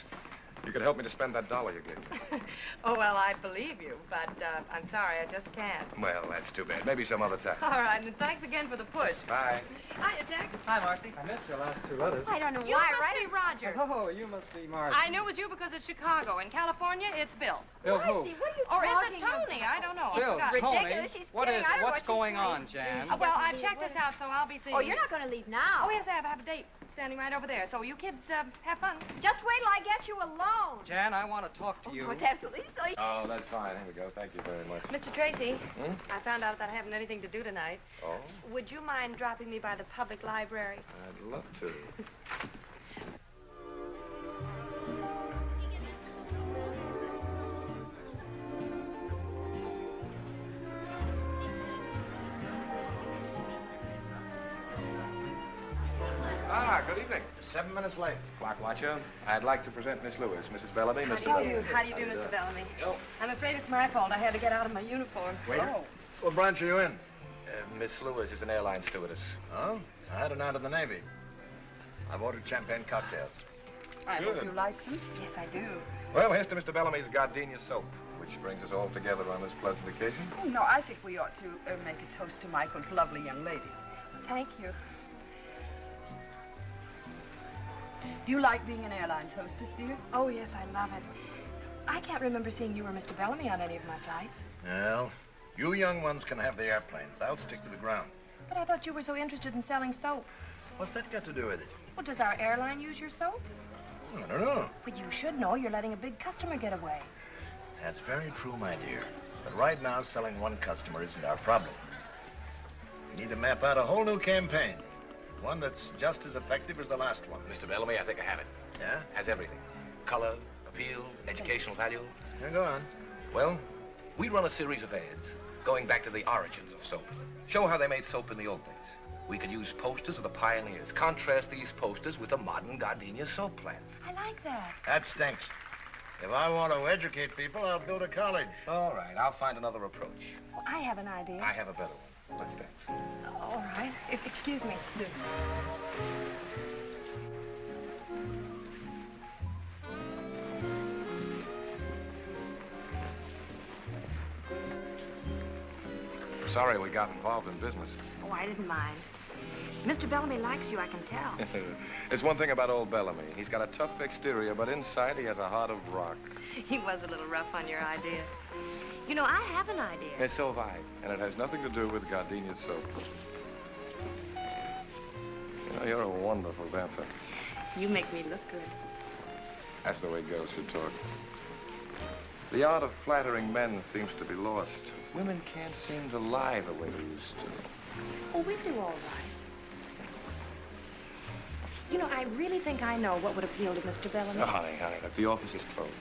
You could help me to spend that $1 you gave me. Oh, well, I believe you, but I'm sorry, I just can't. Well, that's too bad. Maybe some other time. All right, and thanks again for the push. Bye. Hiya, Tex. Hi, Marcy. I missed your last 2 letters. I don't know You why, must right? be Roger. Oh, you must be Marcy. I knew it was you because it's Chicago. In California, it's Bill. Bill who? Marcy, what are you Or is talking it Tony? about? I don't know. Bill, I forgot. Tony. Ridiculous. She's What kidding. is? I don't know What's what she's going trying on, to Jan? do. Well, I've checked this out, so I'll be seeing Oh, you. you're not going to leave now. Oh, yes, I have a date standing right over there. So you kids have fun. Just wait till I get you alone. Jan, I want to talk to you. Oh, it's absolutely silly. Oh, that's fine. Here we go. Thank you very much. Mr. Tracy, Hmm? I found out that I haven't anything to do tonight. Oh, Would you mind dropping me by the public library? I'd love to. Ah, good evening. 7 minutes late. Clock watcher, I'd like to present Miss Lewis, Mrs. Bellamy, Mr. How do you Bellamy. do? How do you do, Mr. Bellamy? I'm afraid it's my fault. I had to get out of my uniform. Waiter. What branch are you in? Miss Lewis is an airline stewardess. Oh? I had an out of the Navy. I've ordered champagne cocktails. I Good. hope you like them. Yes, I do. Well, here's to Mr. Bellamy's gardenia soap, which brings us all together on this pleasant occasion. Oh, no, I think we ought to make a toast to Michael's lovely young lady. Thank you. Do you like being an airline hostess, dear? Oh, yes, I love it. I can't remember seeing you or Mr. Bellamy on any of my flights. Well, you young ones can have the airplanes. I'll stick to the ground. But I thought you were so interested in selling soap. What's that got to do with it? Well, does our airline use your soap? I don't know. But you should know. You're letting a big customer get away. That's very true, my dear. But right now, selling one customer isn't our problem. We need to map out a whole new campaign. One that's just as effective as the last one. Mr. Bellamy, I think I have it. Yeah? Has everything. Color, appeal, educational value. Yeah, go on. Well, we run a series of ads going back to the origins of soap. Show how they made soap in the old days. We could use posters of the pioneers. Contrast these posters with the modern gardenia soap plant. I like that. That stinks. If I want to educate people, I'll go to college. All right, I'll find another approach. Well, I have an idea. I have a better one. Let's dance. All right. Excuse me. Sorry we got involved in business. Oh, I didn't mind. Mr. Bellamy likes you, I can tell. There's one thing about old Bellamy. He's got a tough exterior, but inside he has a heart of rock. He was a little rough on your idea. You know, I have an idea. And so have I. And it has nothing to do with gardenia soap. You know, you're a wonderful dancer. You make me look good. That's the way girls should talk. The art of flattering men seems to be lost. Women can't seem to lie the way they used to. Oh, we do all right. You know, I really think I know what would appeal to Mr. Bellamy. Oh, honey, look, the office is closed.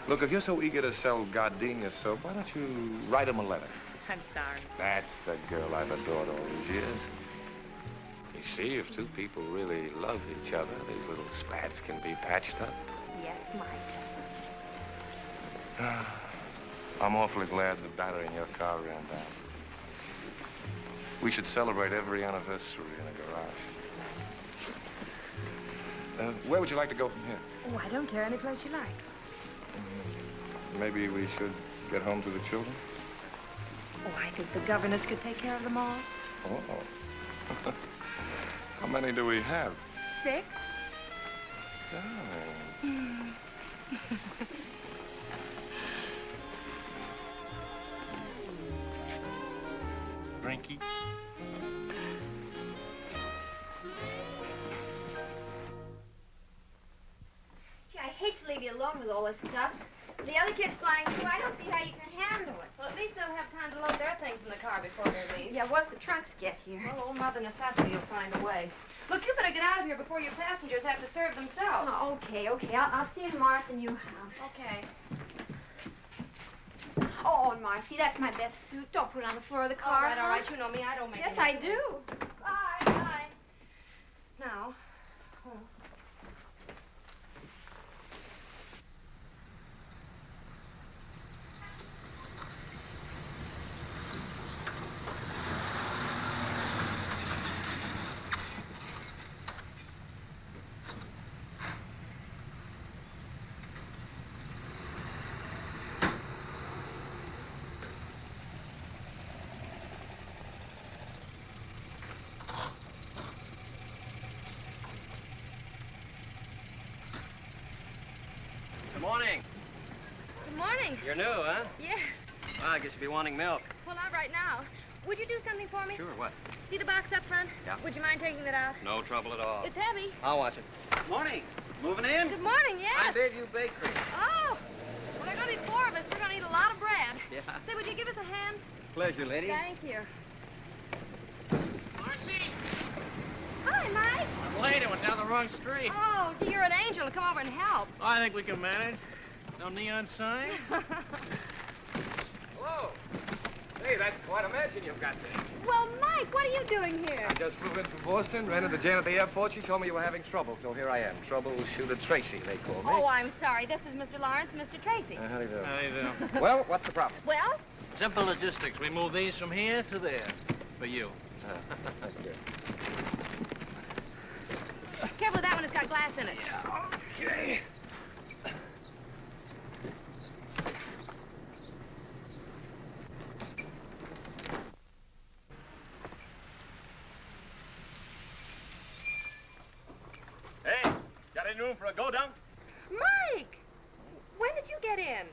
Look, if you're so eager to sell gardenia soap, why don't you write him a letter? I'm sorry. That's the girl I've adored all these years. You see, if two people really love each other, these little spats can be patched up. Yes, Mike. I'm awfully glad the battery in your car ran down. We should celebrate every anniversary in a garage. Where would you like to go from here? Oh, I don't care. Any place you like. Maybe we should get home to the children? Oh, I think the governess could take care of them all. Oh. How many do we have? 6. Darling. Drinky. Gee, I hate to leave you alone with all this stuff. The other kids flying through, I don't see how you can handle it. Well, at least they'll have time to load their things in the car before they leave. Yeah, once the trunks get here. Well, old Mother Necessity will find a way. Look, you better get out of here before your passengers have to serve themselves. Oh, okay. I'll see you tomorrow at the new house. Okay. Oh, and Marcy, that's my best suit. Don't put it on the floor of the car. All right. You know me. I don't make Yes, any I mistakes. do. Bye. Bye. Now. Oh. Good morning. Good morning. You're new, huh? Yes. Well, I guess you'll be wanting milk. Well, not right now. Would you do something for me? Sure, what? See the box up front? Yeah. Would you mind taking that out? No trouble at all. It's heavy. I'll watch it. Morning. Moving in? Good morning, yes. I Bayview Bakery. Oh. Well, there are going to be 4 of us. We're going to eat a lot of bread. Yeah. Say, would you give us a hand? Pleasure, lady. Thank you. Marcy! Hi, Mike. I'm late. I went down the wrong street. Oh, you're an angel to come over and help. I think we can manage. No neon signs? Hello. Hey, that's quite a mansion you've got there. Well, Mike, what are you doing here? I just flew in from Boston, ran into Jane at the airport. She told me you were having trouble, so here I am. Troubleshooter Tracy, they call me. Oh, I'm sorry. This is Mr. Lawrence, Mr. Tracy. How do you do? How do you do? Well, what's the problem? Well? Simple logistics. We move these from here to there. For you. Careful with that one. It's got glass in it. Okay. Hey, got any room for a go-down? Mike! When did you get in?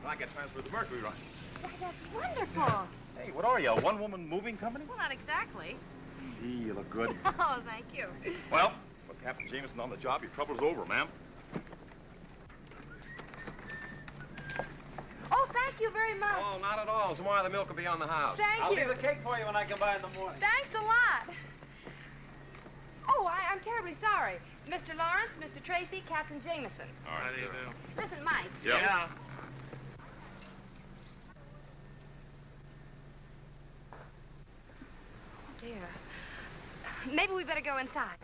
I get transferred to Mercury Run. Why, that's wonderful. Hey, what are you, a one-woman moving company? Well, not exactly. Gee, you look good. Oh, thank you. Well, with Captain Jameson on the job, your trouble's over, ma'am. Oh, thank you very much. Oh, not at all. Tomorrow the milk will be on the house. Thank I'll you. leave a cake for you when I come by in the morning. Thanks a lot. Oh, I'm terribly sorry. Mr. Lawrence, Mr. Tracy, Captain Jameson. All right. How do you do? Listen, Mike. Yeah. Oh, dear. Maybe we better go inside.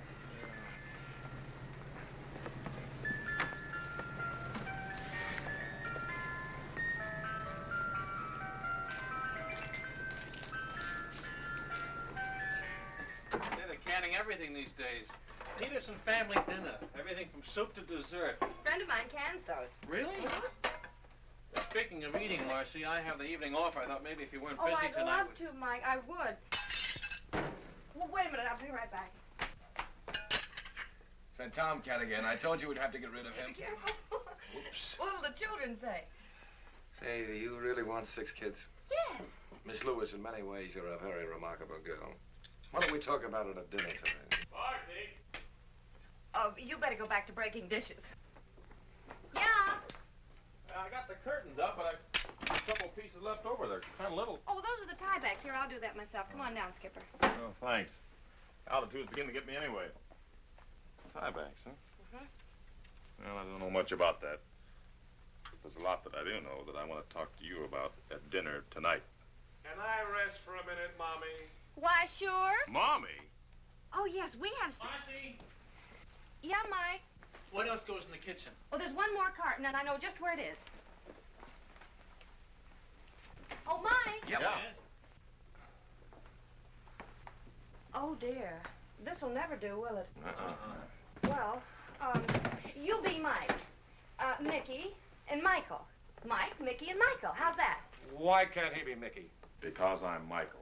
They're canning everything these days. Peterson family dinner. Everything from soup to dessert. A friend of mine cans those. Really? Speaking of eating, Marcy, I have the evening off. I thought maybe if you weren't Oh, busy I'd tonight... love to, Mike. I would. Well, wait a minute. I'll be right back. Said Tomcat again. I told you we'd have to get rid of him. Be careful. Whoops. What'll the children say? Say, do you really want 6 kids? Yes. Miss Lewis, in many ways, you're a very remarkable girl. Why don't we talk about it at dinner tonight? Marcy! Oh, you better go back to breaking dishes. Yeah. I got the curtains up, but I've a couple pieces left over. They're kind of little. Oh, those are the tiebacks. Here, I'll do that myself. Come on down, Skipper. Oh, thanks. Altitude's beginning to get me anyway. Tiebacks, huh? Mm-hmm. Well, I don't know much about that. There's a lot that I do know that I want to talk to you about at dinner tonight. Can I rest for a minute, Mommy? Why, sure. Mommy? Oh, yes, we have... Marcy! Yeah, Mike? What else goes in the kitchen? Oh, there's one more carton, and I know just where it is. Oh, Mike! Yep. Oh, dear. This'll never do, will it? Uh-uh. Well, you be Mike, Mickey, and Michael. Mike, Mickey, and Michael. How's that? Why can't he be Mickey? Because I'm Michael.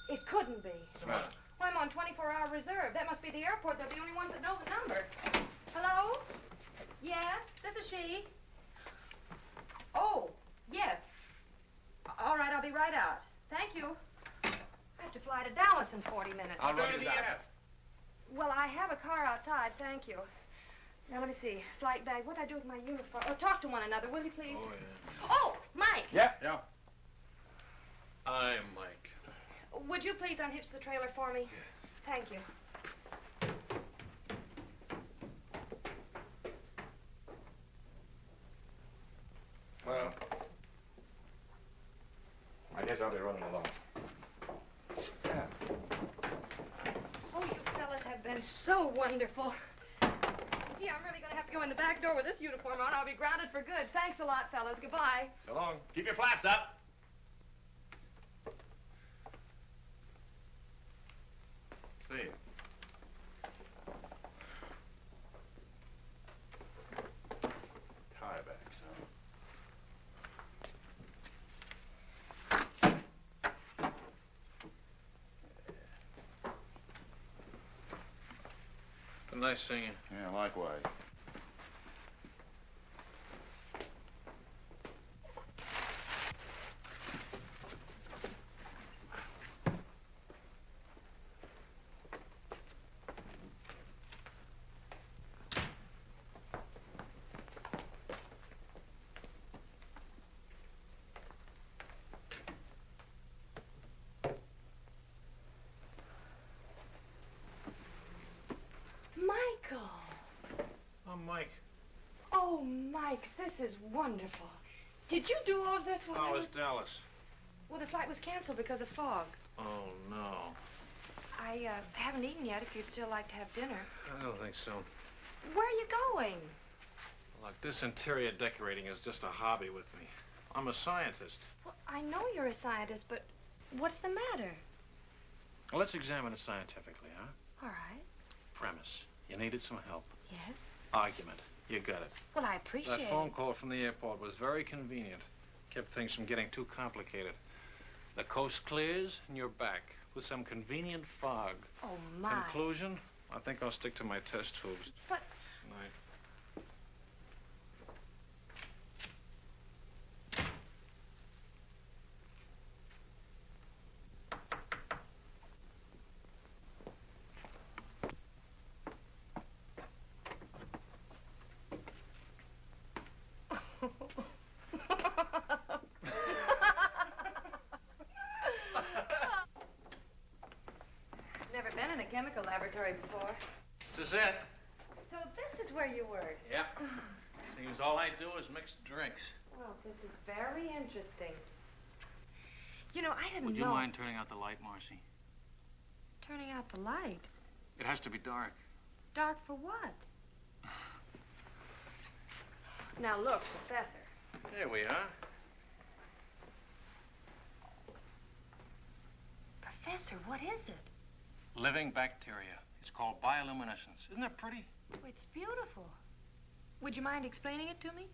It couldn't be. What's the matter? Well, I'm on 24-hour reserve. That must be the airport. They're the only ones that know the number. Hello? Yes, this is she. Oh, yes. All right, I'll be right out. Thank you. I have to fly to Dallas in 40 minutes. I'll run you down. Well, I have a car outside, thank you. Now, let me see. Flight bag. What'd I do with my uniform? Oh, talk to one another, will you, please? Oh, yeah. Oh, Mike. Yeah. I'm Mike. Would you please unhitch the trailer for me? Thank you. Well, I guess I'll be running along. Yeah. Oh, you fellas have been so wonderful. Yeah, I'm really going to have to go in the back door with this uniform on. I'll be grounded for good. Thanks a lot, fellas. Goodbye. So long. Keep your flaps up. See you. Tiebacks, huh? Nice singing. Yeah, likewise. Michael. I'm Mike. Oh, Mike, this is wonderful. Did you do all of this while I How was... was Dallas? Well, the flight was canceled because of fog. Oh, no. I haven't eaten yet if you'd still like to have dinner. I don't think so. Where are you going? Look, this interior decorating is just a hobby with me. I'm a scientist. Well, I know you're a scientist, but what's the matter? Well, let's examine it scientifically, huh? All right. Premise. You needed some help. Yes? Argument. You got it. Well, I appreciate That phone call from the airport was very convenient. Kept things from getting too complicated. The coast clears and you're back with some convenient fog. Oh, my. Conclusion? I think I'll stick to my test tubes. But... Night. Never been in a chemical laboratory before. Suzette. So this is where you work? Yeah. Seems all I do is mix drinks. Well, this is very interesting. You know, I didn't know... Would you mind turning out the light, Marcy? Turning out the light? It has to be dark. Dark for what? Now, look, Professor. There we are. Professor, what is it? Living bacteria. It's called bioluminescence. Isn't that pretty? Oh, it's beautiful. Would you mind explaining it to me?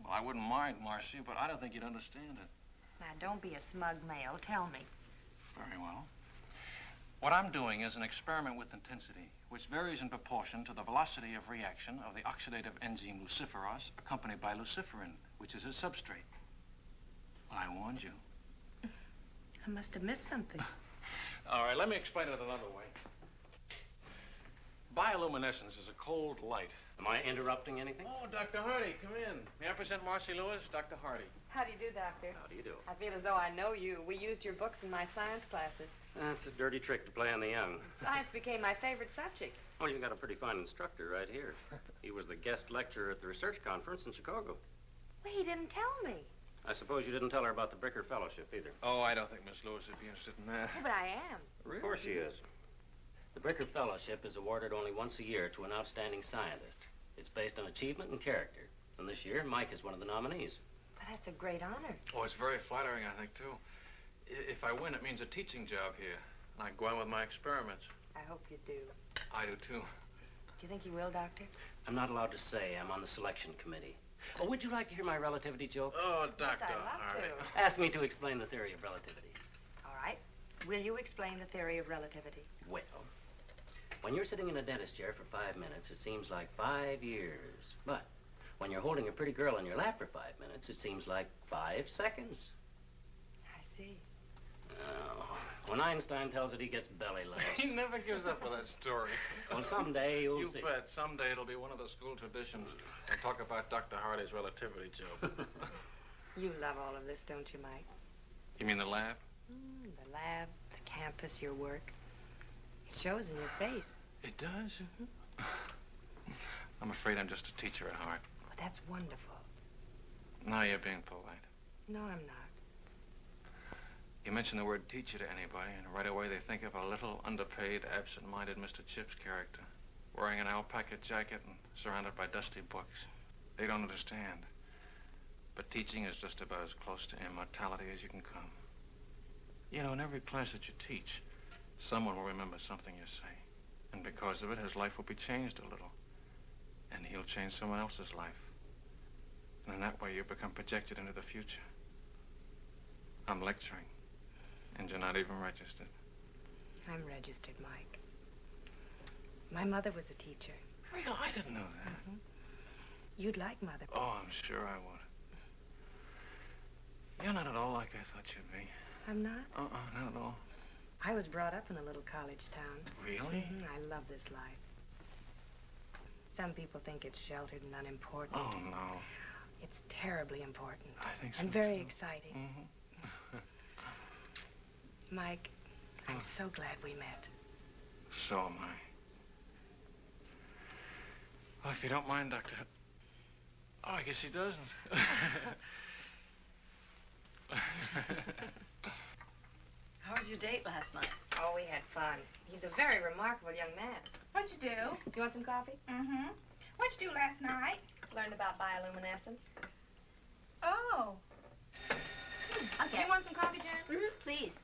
Well, I wouldn't mind, Marcy, but I don't think you'd understand it. Now, don't be a smug male. Tell me. Very well. What I'm doing is an experiment with intensity, which varies in proportion to the velocity of reaction of the oxidative enzyme luciferase, accompanied by luciferin, which is its substrate. Well, I warned you. I must have missed something. All right, let me explain it another way. Bioluminescence is a cold light. Am I interrupting anything? Oh, Dr. Hardy, come in. May I present Marcy Lewis, Dr. Hardy. How do you do, Doctor? How do you do? I feel as though I know you. We used your books in my science classes. That's a dirty trick to play on the young. Science became my favorite subject. Well, you've got a pretty fine instructor right here. He was the guest lecturer at the research conference in Chicago. Well, he didn't tell me. I suppose you didn't tell her about the Bricker Fellowship either. Oh, I don't think Miss Lewis would be interested in that. Oh, but I am. Really? Of course she is. The Bricker Fellowship is awarded only once a year to an outstanding scientist. It's based on achievement and character. And this year, Mike is one of the nominees. But that's a great honor. Oh, it's very flattering, I think, too. If I win, it means a teaching job here. And I go on with my experiments. I hope you do. I do, too. Do you think you will, Doctor? I'm not allowed to say. I'm on the selection committee. Oh, would you like to hear my relativity joke? Oh, Doctor. Yes, I'd love to. Ask me to explain the theory of relativity. All right. Will you explain the theory of relativity? Well, when you're sitting in a dentist chair for 5 minutes, it seems like 5 years. But when you're holding a pretty girl in your lap for 5 minutes, it seems like 5 seconds. I see. Oh, when Einstein tells it, he gets belly laughs. He never gives up with that story. Well, someday you'll you see. You bet. Someday it'll be one of the school traditions. We'll talk about Dr. Hardy's relativity joke. You love all of this, don't you, Mike? You mean the lab? The lab, the campus, your work. It shows in your face. It does? I'm afraid I'm just a teacher at heart. Well, that's wonderful. Now you're being polite. No, I'm not. You mention the word teacher to anybody, and right away they think of a little, underpaid, absent-minded Mr. Chips character, wearing an alpaca jacket and surrounded by dusty books. They don't understand. But teaching is just about as close to immortality as you can come. You know, in every class that you teach, someone will remember something you say. And because of it, his life will be changed a little. And he'll change someone else's life. And in that way, you become projected into the future. I'm lecturing. And you're not even registered. I'm registered, Mike. My mother was a teacher. Really? I didn't know that. Mm-hmm. You'd like Mother. Oh, I'm sure I would. You're not at all like I thought you'd be. I'm not? Not at all. I was brought up in a little college town. Really? Mm-hmm. I love this life. Some people think it's sheltered and unimportant. Oh, no. It's terribly important. I think so, and very too. exciting. Mm-hmm. Mike, I'm so glad we met. So am I. Well, if you don't mind, Doctor... Oh, I guess he doesn't. How was your date last night? Oh, we had fun. He's a very remarkable young man. What'd you do? You want some coffee? Mm-hmm. What'd you do last night? Learned about bioluminescence. Oh. Okay. You want some coffee, Jan? Mm-hmm. Please.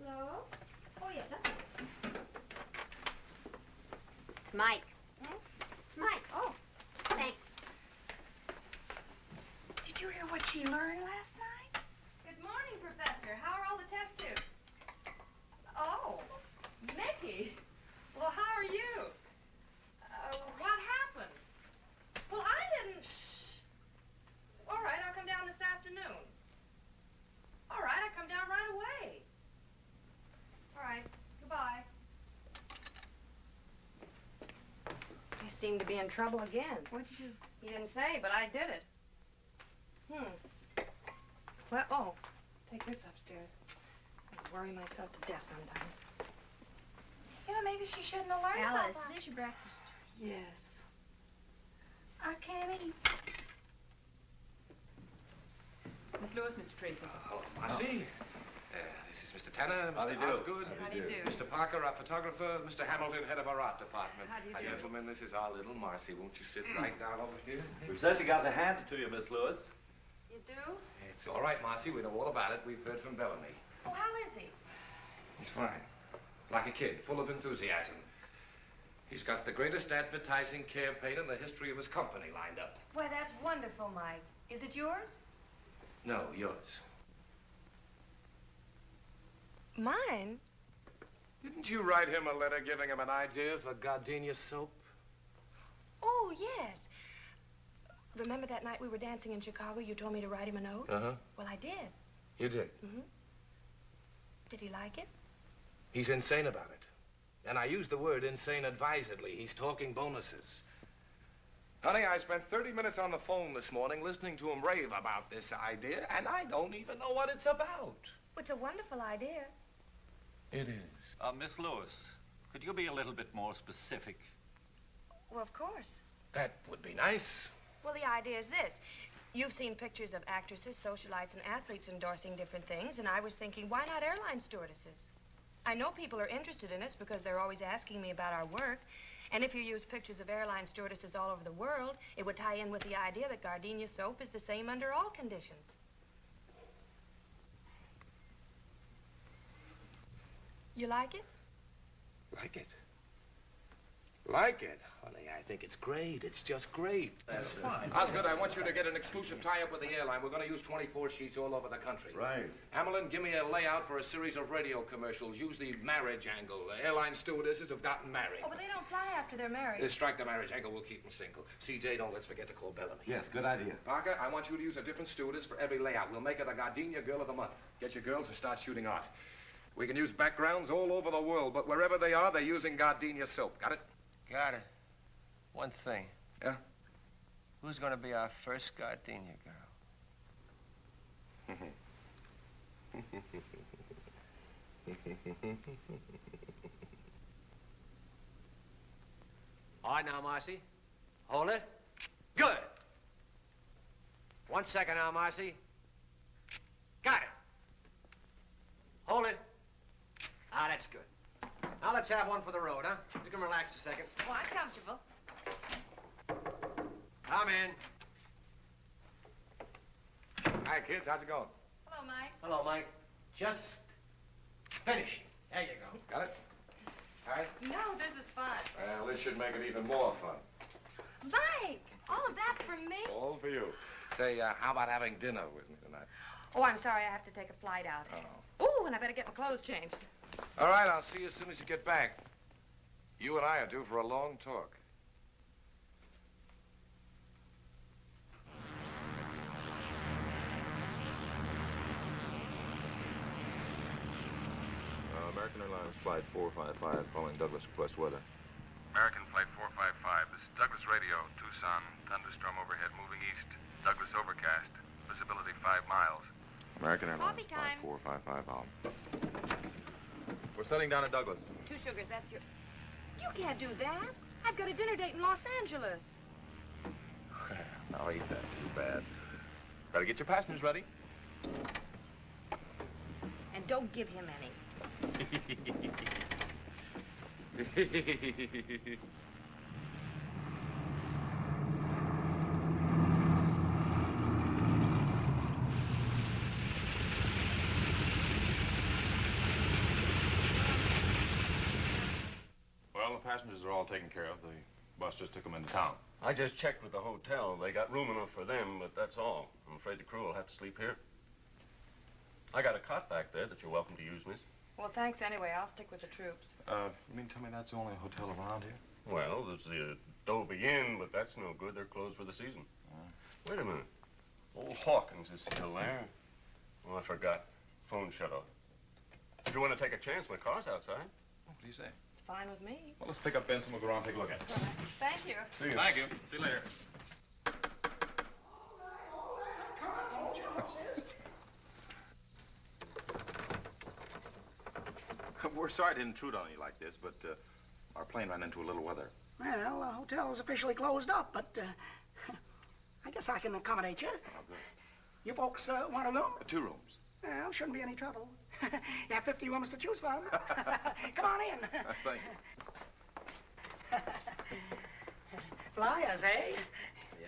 Hello? Oh, yeah, that's it. It's Mike. Hmm? It's Mike. Oh, thanks. Did you hear what she learned last night? Good morning, Professor. How are all the test tubes? Oh, Mickey. Well, how are you? What happened? Well, I didn't... Shh. All right, I'll come down this afternoon. All right, I'll come down right away. All right, goodbye. You seem to be in trouble again. What'd you do? You didn't say, but I did it. Well, oh, take this upstairs. I worry myself to death sometimes. You know, maybe she shouldn't have learned Alice, about that. finish your breakfast. Yes. I can't eat. Miss Lewis, Mr. Tracy. Hello, Marcy. This is Mr. Tanner, How do Mr. you do? Osgood. How do you do? Mr. Parker, our photographer. Mr. Hamilton, head of our art department. How do you do? Gentlemen, this is our little Marcy. Won't you sit right down over here? We've certainly got to hand it to you, Miss Lewis. You do? It's all right, Marcy. We know all about it. We've heard from Bellamy. Oh, how is he? He's fine. Like a kid, full of enthusiasm. He's got the greatest advertising campaign in the history of his company lined up. Boy, that's wonderful, Mike. Is it yours? No, yours. Mine? Didn't you write him a letter giving him an idea for gardenia soap? Oh, yes. Remember that night we were dancing in Chicago? You told me to write him a note? Uh-huh. Well, I did. You did? Mm-hmm. Did he like it? He's insane about it. And I use the word insane advisedly. He's talking bonuses. Honey, I spent 30 minutes on the phone this morning listening to him rave about this idea, and I don't even know what it's about. Well, it's a wonderful idea. It is. Miss Lewis, could you be a little bit more specific? Well, of course. That would be nice. Well, the idea is this. You've seen pictures of actresses, socialites, and athletes endorsing different things, and I was thinking, why not airline stewardesses? I know people are interested in us because they're always asking me about our work, and if you use pictures of airline stewardesses all over the world, it would tie in with the idea that gardenia soap is the same under all conditions. You like it? Like it? Like it? Honey, I think it's great. It's just great. That's fine. Osgood, I want you to get an exclusive tie-up with the airline. We're going to use 24 sheets all over the country. Right. Hamilton, give me a layout for a series of radio commercials. Use the marriage angle. The airline stewardesses have gotten married. Oh, but they don't fly after they're married. Strike the marriage angle. We'll keep them single. CJ, don't let's forget to call Bellamy. Yes, good idea. Parker, I want you to use a different stewardess for every layout. We'll make her the Gardenia Girl of the Month. Get your girls and start shooting art. We can use backgrounds all over the world, but wherever they are, they're using Gardenia soap. Got it? Got it. One thing. Yeah? Who's going to be our first gardenia girl? All right, now, Marcy. Hold it. Good. 1 second now, Marcy. Got it. Hold it. Ah, that's good. Now let's have one for the road, huh? You can relax a second. Oh, I'm comfortable. Come in. Hi, kids. How's it going? Hello, Mike. Hello, Mike. Just finishing. There you go. Got it? All right? No, this is fun. Well, this should make it even more fun. Mike, all of that for me? All for you. Say, how about having dinner with me tonight? Oh, I'm sorry. I have to take a flight out. Oh. Ooh, and I better get my clothes changed. All right, I'll see you as soon as you get back. You and I are due for a long talk. American Airlines Flight 455 calling Douglas request weather. American Flight 455. This is Douglas Radio. Tucson, thunderstorm overhead moving east. Douglas overcast. Visibility 5 miles. American Airlines Coffee Flight time. 455 out. We're setting down at Douglas. 2 sugars, that's your... You can't do that. I've got a dinner date in Los Angeles. Well, Oh, ain't that too bad? Better get your passengers ready. And don't give him any. Well, the passengers are all taken care of. The bus just took them into town. I just checked with the hotel. They got room enough for them, but that's all. I'm afraid the crew will have to sleep here. I got a cot back there that you're welcome to use, miss. Well, thanks anyway. I'll stick with the troops. You mean tell me that's the only hotel around here? Well, there's the Adobe Inn, but that's no good. They're closed for the season. Wait a minute. Old Hawkins is still there. Oh, I forgot. Phone shut off. If you want to take a chance, my car's outside. What do you say? It's fine with me. Well, let's pick up Benson. We'll go around and take a look at it. Thank you. See you. Thank you. See you later. We're sorry to intrude on you like this, but our plane ran into a little weather. Well, the hotel is officially closed up, but I guess I can accommodate you. Oh, good. You folks want a room? 2 rooms. Well, shouldn't be any trouble. You have 50 rooms to choose from. Come on in. Thank you. Flyers, eh?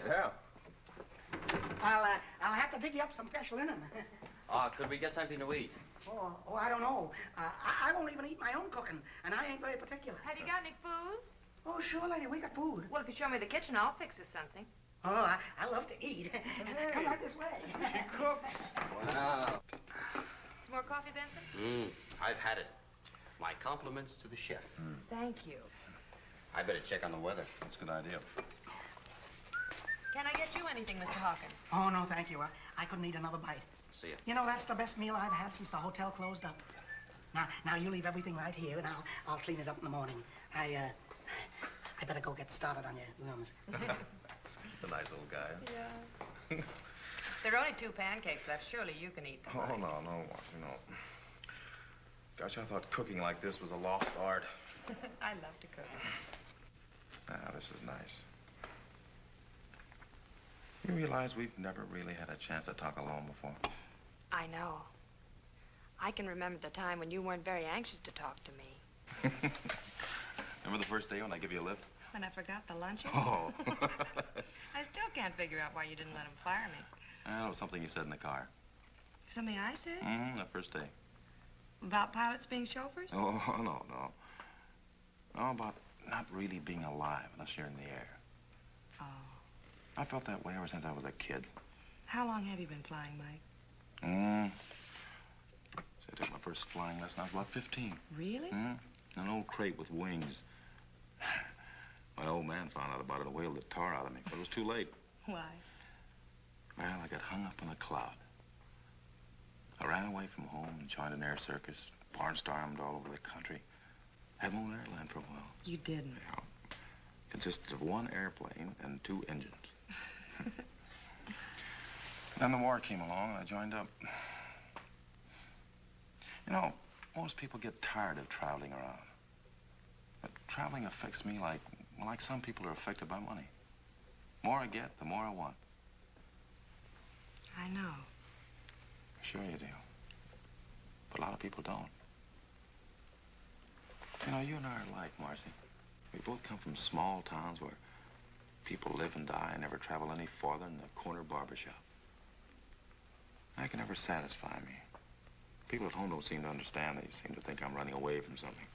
Yeah. I'll have to dig you up some fresh linen. Could we get something to eat? Oh, I don't know. I won't even eat my own cooking, and I ain't very particular. Have you got any food? Oh, sure, lady, we got food. Well, if you show me the kitchen, I'll fix us something. Oh, I love to eat. Come right this way. She cooks. Wow. Some more coffee, Benson? I've had it. My compliments to the chef. Thank you. I better check on the weather. That's a good idea. Can I get you anything, Mr. Hawkins? Oh, no, thank you. I couldn't eat another bite. See ya. You know, that's the best meal I've had since the hotel closed up. Now you leave everything right here, and I'll clean it up in the morning. I better go get started on your rooms. He's a nice old guy. Yeah. There are only 2 pancakes left. Surely you can eat them. Oh, no, Marcy, no. Gosh, I thought cooking like this was a lost art. I love to cook. This is nice. You realize we've never really had a chance to talk alone before? I know. I can remember the time when you weren't very anxious to talk to me. Remember the first day when I gave you a lift? When I forgot the luncheon? Oh. I still can't figure out why you didn't let him fire me. It was something you said in the car. Something I said? That first day. About pilots being chauffeurs? Oh, no. No, about not really being alive unless you're in the air. Oh. I felt that way ever since I was a kid. How long have you been flying, Mike? So I took my first flying lesson. I was about 15. Really? An old crate with wings. My old man found out about it and whaled the tar out of me, but it was too late. Why? Well, I got hung up in a cloud. I ran away from home and joined an air circus, barnstormed all over the country. Had my own airline for a while. You didn't? Yeah. Consisted of 1 airplane and 2 engines. Then the war came along and I joined up. You know, most people get tired of traveling around. But traveling affects me like some people are affected by money. The more I get, the more I want. I know. Sure you do. But a lot of people don't. You know, you and I are alike, Marcy. We both come from small towns where people live and die and never travel any farther than the corner barbershop. That can never satisfy me. People at home don't seem to understand. They seem to think I'm running away from something.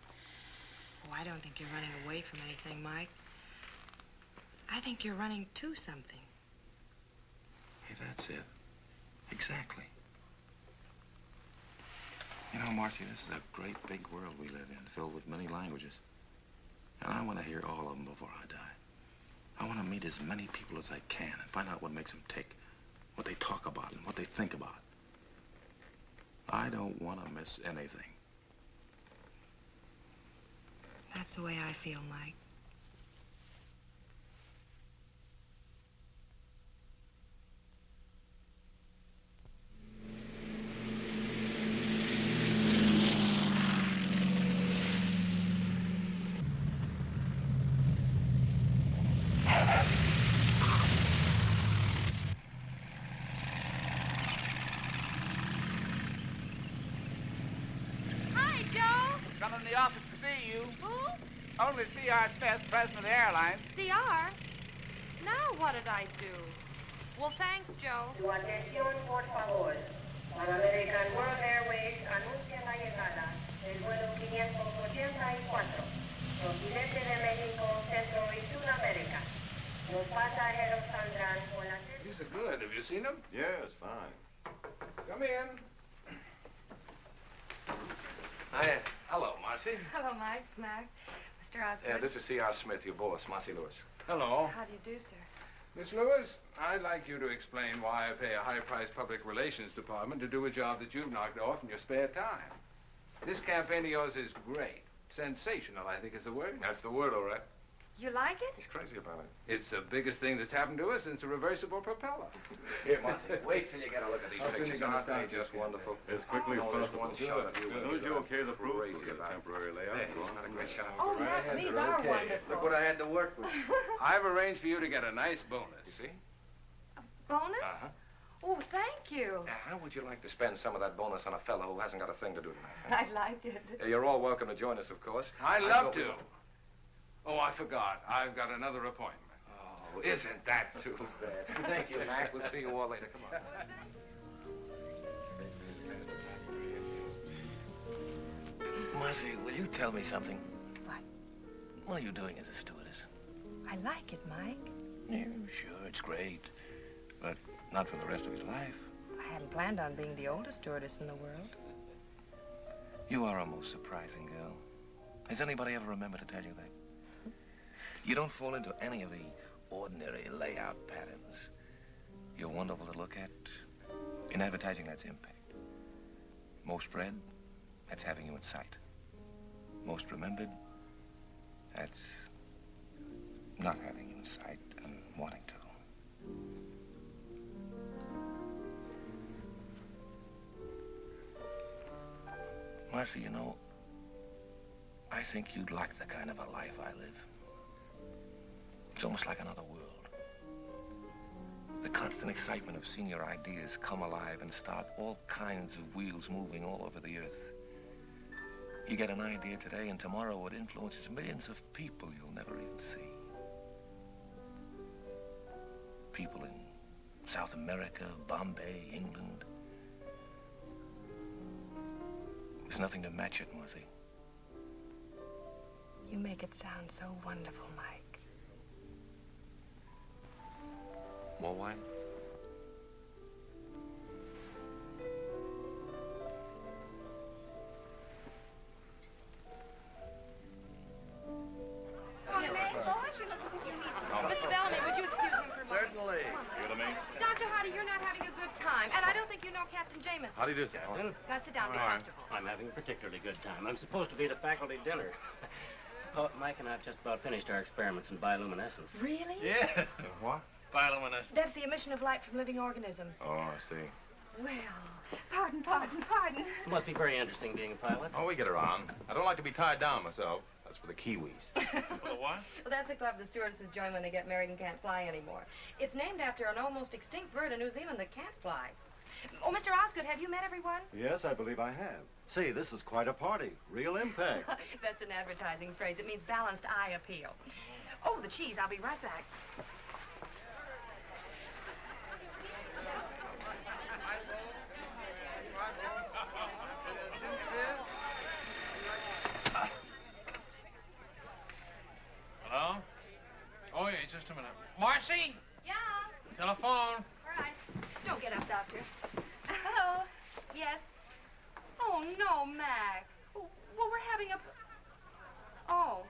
Oh, I don't think you're running away from anything, Mike. I think you're running to something. Hey, that's it. Exactly. You know, Marcy, this is a great big world we live in, filled with many languages. And I want to hear all of them before I die. I want to meet as many people as I can and find out what makes them tick, what they talk about and what they think about. I don't want to miss anything. That's the way I feel, Mike. Come in the office to see you. Who? Only C.R. Smith, president of the airline. CR? Now what did I do? Well, thanks, Joe. Su atención, por favor. Pan American World Airways anuncia la llegada del vuelo 584, procedente de México, Centro y Sudamérica. Los pasajeros saldrán por la... These are good. Have you seen them? Yes, fine. Come in. Hello, Marcy. Hello, Mike. Mac. Mr. Osgood. Yeah, this is C.R. Smith, your boss, Marcy Lewis. Hello. How do you do, sir? Miss Lewis, I'd like you to explain why I pay a high-priced public relations department to do a job that you've knocked off in your spare time. This campaign of yours is great. Sensational, I think is the word. That's the word, all right. You like it? He's crazy about it. It's the biggest thing that's happened to us since a reversible propeller. Here, Marcy, wait till you get a look at these How soon pictures. you gonna Aren't they start just wonderful? As quickly as there's possible. one shot of you. As soon as you okay the proof, we'll get a about it. temporary layout. There, isn't that a great shot? Oh, Mac, these are wonderful. Look what I had to work with. I've arranged for you to get a nice bonus. You see? Bonus? Uh-huh. Oh, thank you. How would you like to spend some of that bonus on a fellow who hasn't got a thing to do tonight? I'd like it. You're all welcome to join us, of course. I'd love to. Oh, I forgot. I've got another appointment. Oh, isn't that too bad? Thank you, Mac. We'll see you all later. Come on. Marcy, will you tell me something? What? What are you doing as a stewardess? I like it, Mike. Yeah, sure, it's great. But not for the rest of your life. I hadn't planned on being the oldest stewardess in the world. You are a most surprising girl. Has anybody ever remembered to tell you that? You don't fall into any of the ordinary layout patterns. You're wonderful to look at. In advertising, that's impact. Most read, that's having you in sight. Most remembered, that's not having you in sight and wanting to. Marcy, you know, I think you'd like the kind of a life I live. It's almost like another world. The constant excitement of seeing your ideas come alive and start all kinds of wheels moving all over the earth. You get an idea today, and tomorrow it influences millions of people you'll never even see. People in South America, Bombay, England. There's nothing to match it, Marcy. You make it sound so wonderful, Mike. More wine? Mr. Bellamy, would you excuse him for a moment? Certainly. You to me? Dr. Hardy, you're not having a good time, and I don't think you know Captain Jameson. How do you do, Captain? Now sit down, be comfortable. I'm having a particularly good time. I'm supposed to be at a faculty dinner. Oh, Mike and I have just about finished our experiments in bioluminescence. Really? Yeah. What? Bioluminescence. That's the emission of light from living organisms. Oh, I see. Well, pardon. It must be very interesting being a pilot. Oh, we get around. I don't like to be tied down myself. That's for the Kiwis. For the what? Well, that's a club the stewardesses join when they get married and can't fly anymore. It's named after an almost extinct bird in New Zealand that can't fly. Oh, Mr. Osgood, have you met everyone? Yes, I believe I have. Say, this is quite a party. Real impact. That's an advertising phrase. It means balanced eye appeal. Oh, the cheese. I'll be right back. Hello? Oh, yeah, just a minute. Marcy? Yeah? Telephone. All right. Don't get up, Doctor. Hello? Yes? Oh, no, Mac. Well, we're having a... Oh.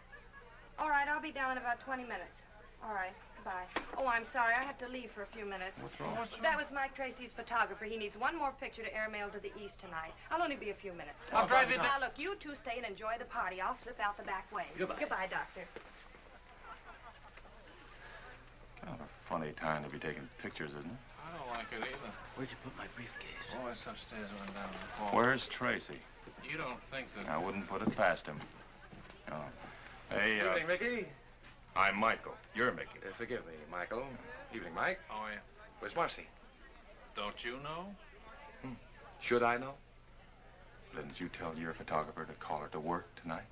All right, I'll be down in about 20 minutes. All right, goodbye. Oh, I'm sorry. I have to leave for a few minutes. What's wrong? That was Mike Tracy's photographer. He needs one more picture to airmail to the east tonight. I'll only be a few minutes. I'll drive you down. Now, look, you two stay and enjoy the party. I'll slip out the back way. Goodbye. Goodbye, Doctor. Kind of a funny time to be taking pictures, isn't it? I don't like it either. Where'd you put my briefcase? Oh, it's upstairs. I went down to the hall. Where's Tracy? You don't think that... I wouldn't put it past him. No. Hey, Evening, Mickey. I'm Michael. You're Mickey. Forgive me, Michael. Evening, Mike. Oh, yeah. Where's Marcy? Don't you know? Should I know? Didn't you tell your photographer to call her to work tonight?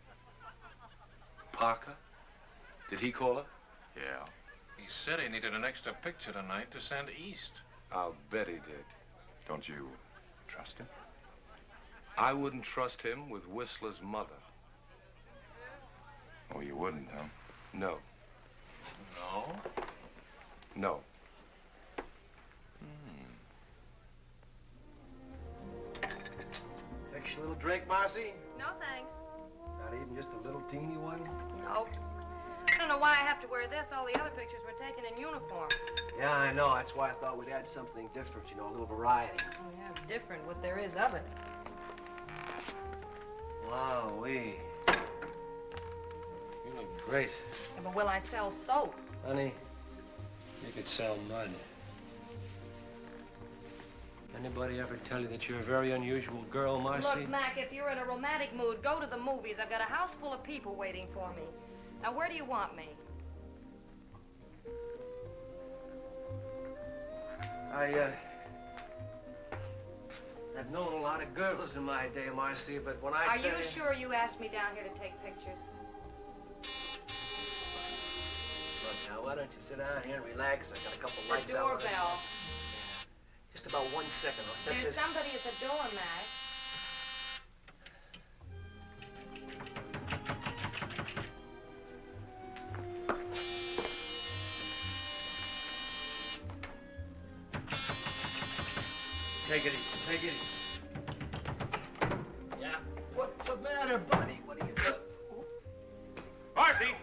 Parker? Did he call her? Yeah. He said he needed an extra picture tonight to send east. I'll bet he did. Don't you trust him? I wouldn't trust him with Whistler's mother. Oh, you wouldn't, huh? No. No? No. Extra little drink, Marcy? No, thanks. Not even just a little teeny one? Nope. I don't know why I have to wear this. All the other pictures were taken in uniform. Yeah, I know. That's why I thought we'd add something different, you know, a little variety. Oh, yeah, different what there is of it. Wowee. You look great. Yeah, but will I sell soap? Honey, you could sell mud. Anybody ever tell you that you're a very unusual girl, Marcy? Look, Mac, if you're in a romantic mood, go to the movies. I've got a house full of people waiting for me. Now, where do you want me? I've known a lot of girls in my day, Marcy, but when I Are tell you sure you asked me down here to take pictures? Look, now, why don't you sit down here and relax? I got a couple The lights I wanna see. doorbell. Just about 1 second. I'll set There's this. somebody at the door, Mac. Take it easy. Take it easy. Yeah. What's the matter, buddy? What are you doing? Marcy! Hey,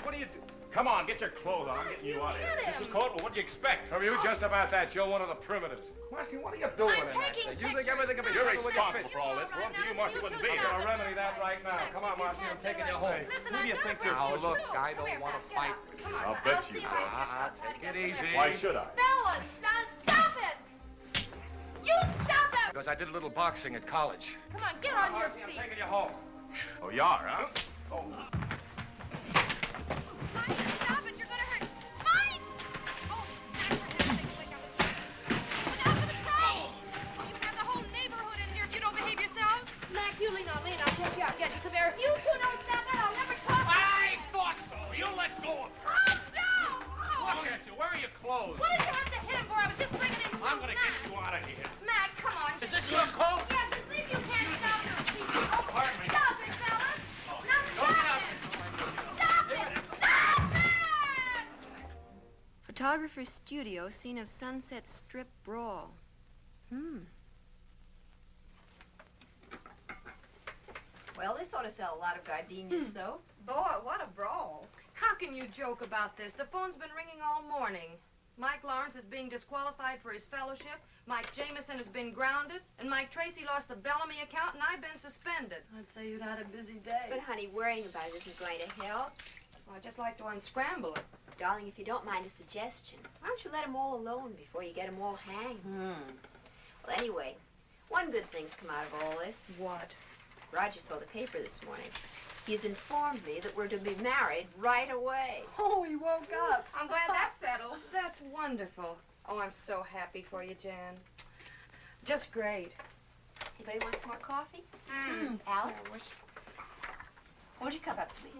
what are you doing? Come on, get your clothes on. I'm getting you out of here. This is cold, but what do you expect? From you, just about that. You're one of the primitives. Marcy, what are you doing in that thing? You think everything can be You're settled with your responsible for all this. Well, for you, Marcy wouldn't be I'm here. gonna remedy that right now. Come on, Marcy, I'm taking you home. Listen, Who do you think you're Now, pushing? look, I don't want to fight with you. I'll bet you don't. Take it easy. Why should I? Fellas, now stop it! You stop it! Because I did a little boxing at college. Come on, get on your Marcy, I'm feet. taking you home. Oh, you are, huh? Oh. Mike, stop it, you're gonna hurt. Mike! Oh, Mac, for heaven's sake, wake up and look out for the crow! Oh, you have the whole neighborhood in here if you don't behave yourselves. Mac, you lean on me and I'll take you out. Get you. Come here. You two don't stop it, I'll never talk to you. I thought so. You let go of her. Oh, no! Oh. Look at you. Where are your clothes? What did you have to hit him for? I was just bringing him I'm going to get you out of here. Mac, come on. Is this your coat? Yes, and see if you can't stop your feet. Oh, Pardon me. stop it, fellas. Oh, Now don't get stop out. it. Stop it! Stop it! Photographer's studio, scene of Sunset Strip brawl. Well, this ought to sell a lot of gardenias, so. Boy, what a brawl. How can you joke about this? The phone's been ringing all morning. Mike Lawrence is being disqualified for his fellowship. Mike Jameson has been grounded. And Mike Tracy lost the Bellamy account, and I've been suspended. I'd say you'd had a busy day. But, honey, worrying about it isn't going to help. Well, I'd just like to unscramble it. Darling, if you don't mind a suggestion, why don't you let them all alone before you get them all hanged? Well, anyway, one good thing's come out of all this. What? Roger saw the paper this morning. He's informed me that we're to be married right away. Oh, he woke up. I'm glad that's settled. That's wonderful. Oh, I'm so happy for you, Jan. Just great. Anybody want some more coffee? Alice? Hold your cup up, sweet.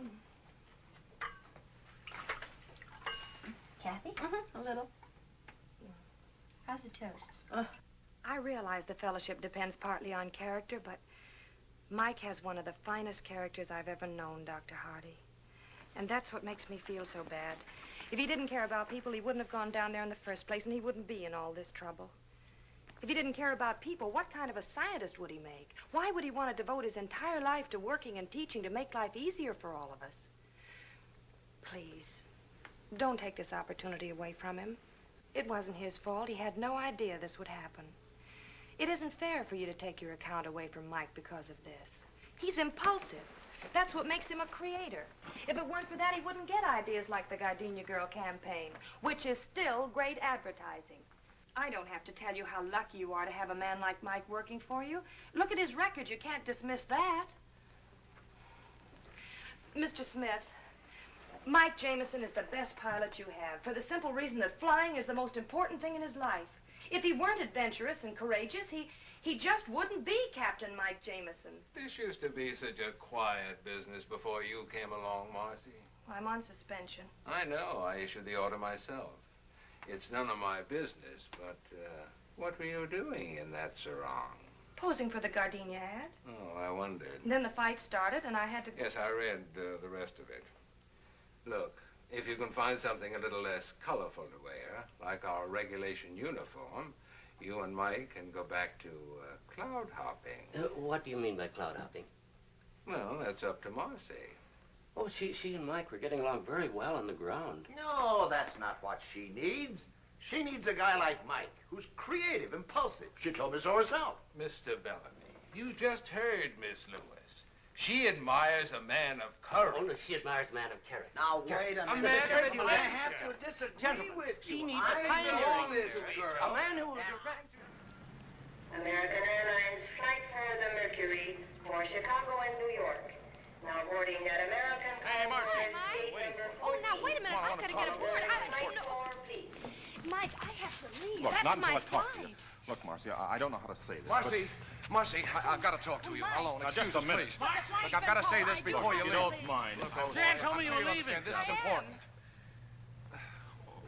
Kathy? A little. How's the toast? I realize the fellowship depends partly on character, but Mike has one of the finest characters I've ever known, Dr. Hardy. And that's what makes me feel so bad. If he didn't care about people, he wouldn't have gone down there in the first place, and he wouldn't be in all this trouble. If he didn't care about people, what kind of a scientist would he make? Why would he want to devote his entire life to working and teaching to make life easier for all of us? Please, don't take this opportunity away from him. It wasn't his fault. He had no idea this would happen. It isn't fair for you to take your account away from Mike because of this. He's impulsive. That's what makes him a creator. If it weren't for that, he wouldn't get ideas like the Gardenia Girl campaign, which is still great advertising. I don't have to tell you how lucky you are to have a man like Mike working for you. Look at his record. You can't dismiss that. Mr. Smith, Mike Jameson is the best pilot you have for the simple reason that flying is the most important thing in his life. If he weren't adventurous and courageous, He just wouldn't be Captain Mike Jameson. This used to be such a quiet business before you came along, Marcy. I'm on suspension. I know. I issued the order myself. It's none of my business, but what were you doing in that sarong? Posing for the Gardenia ad. Oh, I wondered. And then the fight started, and I had to... Yes, I read the rest of it. Look, if you can find something a little less colorful to wear, like our regulation uniform, you and Mike can go back to cloud hopping. What do you mean by cloud hopping? Well, that's up to Marcy. Oh, she and Mike were getting along very well on the ground. No, that's not what she needs. She needs a guy like Mike, who's creative, impulsive. She told me so herself. Mr. Bellamy, you just heard Miss Lewis. She admires a man of courage. Oh, no, she admires a man of character. Now, wait a minute. man of I have to disagree with you. She needs I a pioneering know this spirit. girl. A man who will direct... American Airlines flight for the Mercury for Chicago and New York. Now boarding at American Airlines. Oh, now, wait a minute. I've got to get aboard. Mike, I have to leave. Look, That's not until my I talk to you. flight. Look, Marcy, I don't know how to say this. Marcy, but... Marcy, I've got to talk to you alone. Now, just Excuse a us, minute. please. Look, I've got to say this before you You leave. don't mind. Look, Dan told me you were leaving. This is important.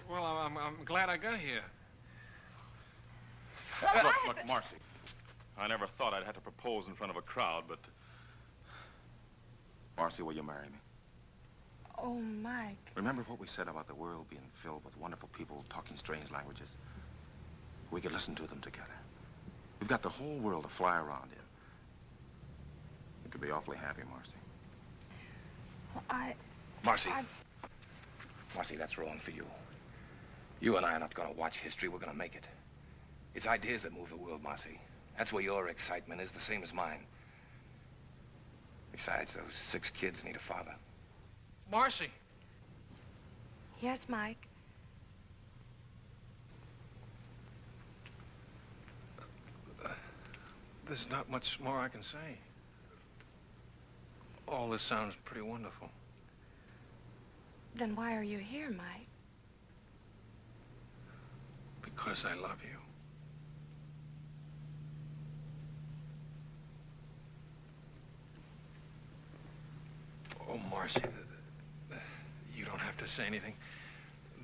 Well, I'm glad I got here. Look, Marcy. I never thought I'd have to propose in front of a crowd, but... Marcy, will you marry me? Oh, Mike. Remember what we said about the world being filled with wonderful people talking strange languages? We could listen to them together. We've got the whole world to fly around in. You could be awfully happy, Marcy. Well, Marcy. Marcy, that's wrong for you. You and I are not going to watch history. We're going to make it. It's ideas that move the world, Marcy. That's where your excitement is, the same as mine. Besides, those 6 kids need a father. Marcy. Yes, Mike. There's not much more I can say. All this sounds pretty wonderful. Then why are you here, Mike? Because I love you. Oh, Marcy, you don't have to say anything.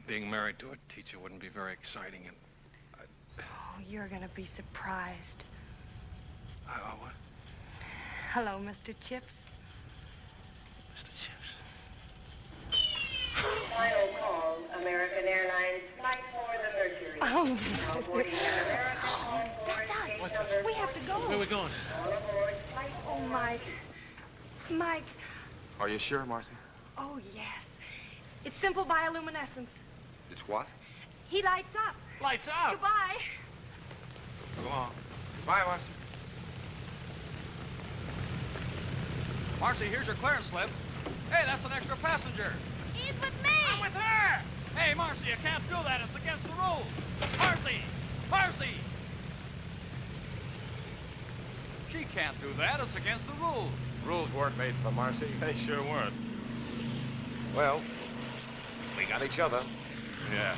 Being married to a teacher wouldn't be very exciting, and Oh, you're gonna be surprised. what? Hello, Mr. Chips. Mr. Chips. Final call, American Airlines flight for the Mercury. Oh. Now boarding at American That's us. What's up? We have to go. Where are we going? All aboard flight Oh, Mike. Mike. Are you sure, Marcy? Oh, yes. It's simple bioluminescence. It's what? He lights up. Lights up. Goodbye. Go on. Bye, Marcy. Marcy, here's your clearance slip. Hey, that's an extra passenger. He's with me. I'm with her. Hey, Marcy, you can't do that. It's against the rules. Marcy! Marcy! She can't do that. It's against the rules. Rules weren't made for Marcy. They sure weren't. Well, we got each other. Yeah.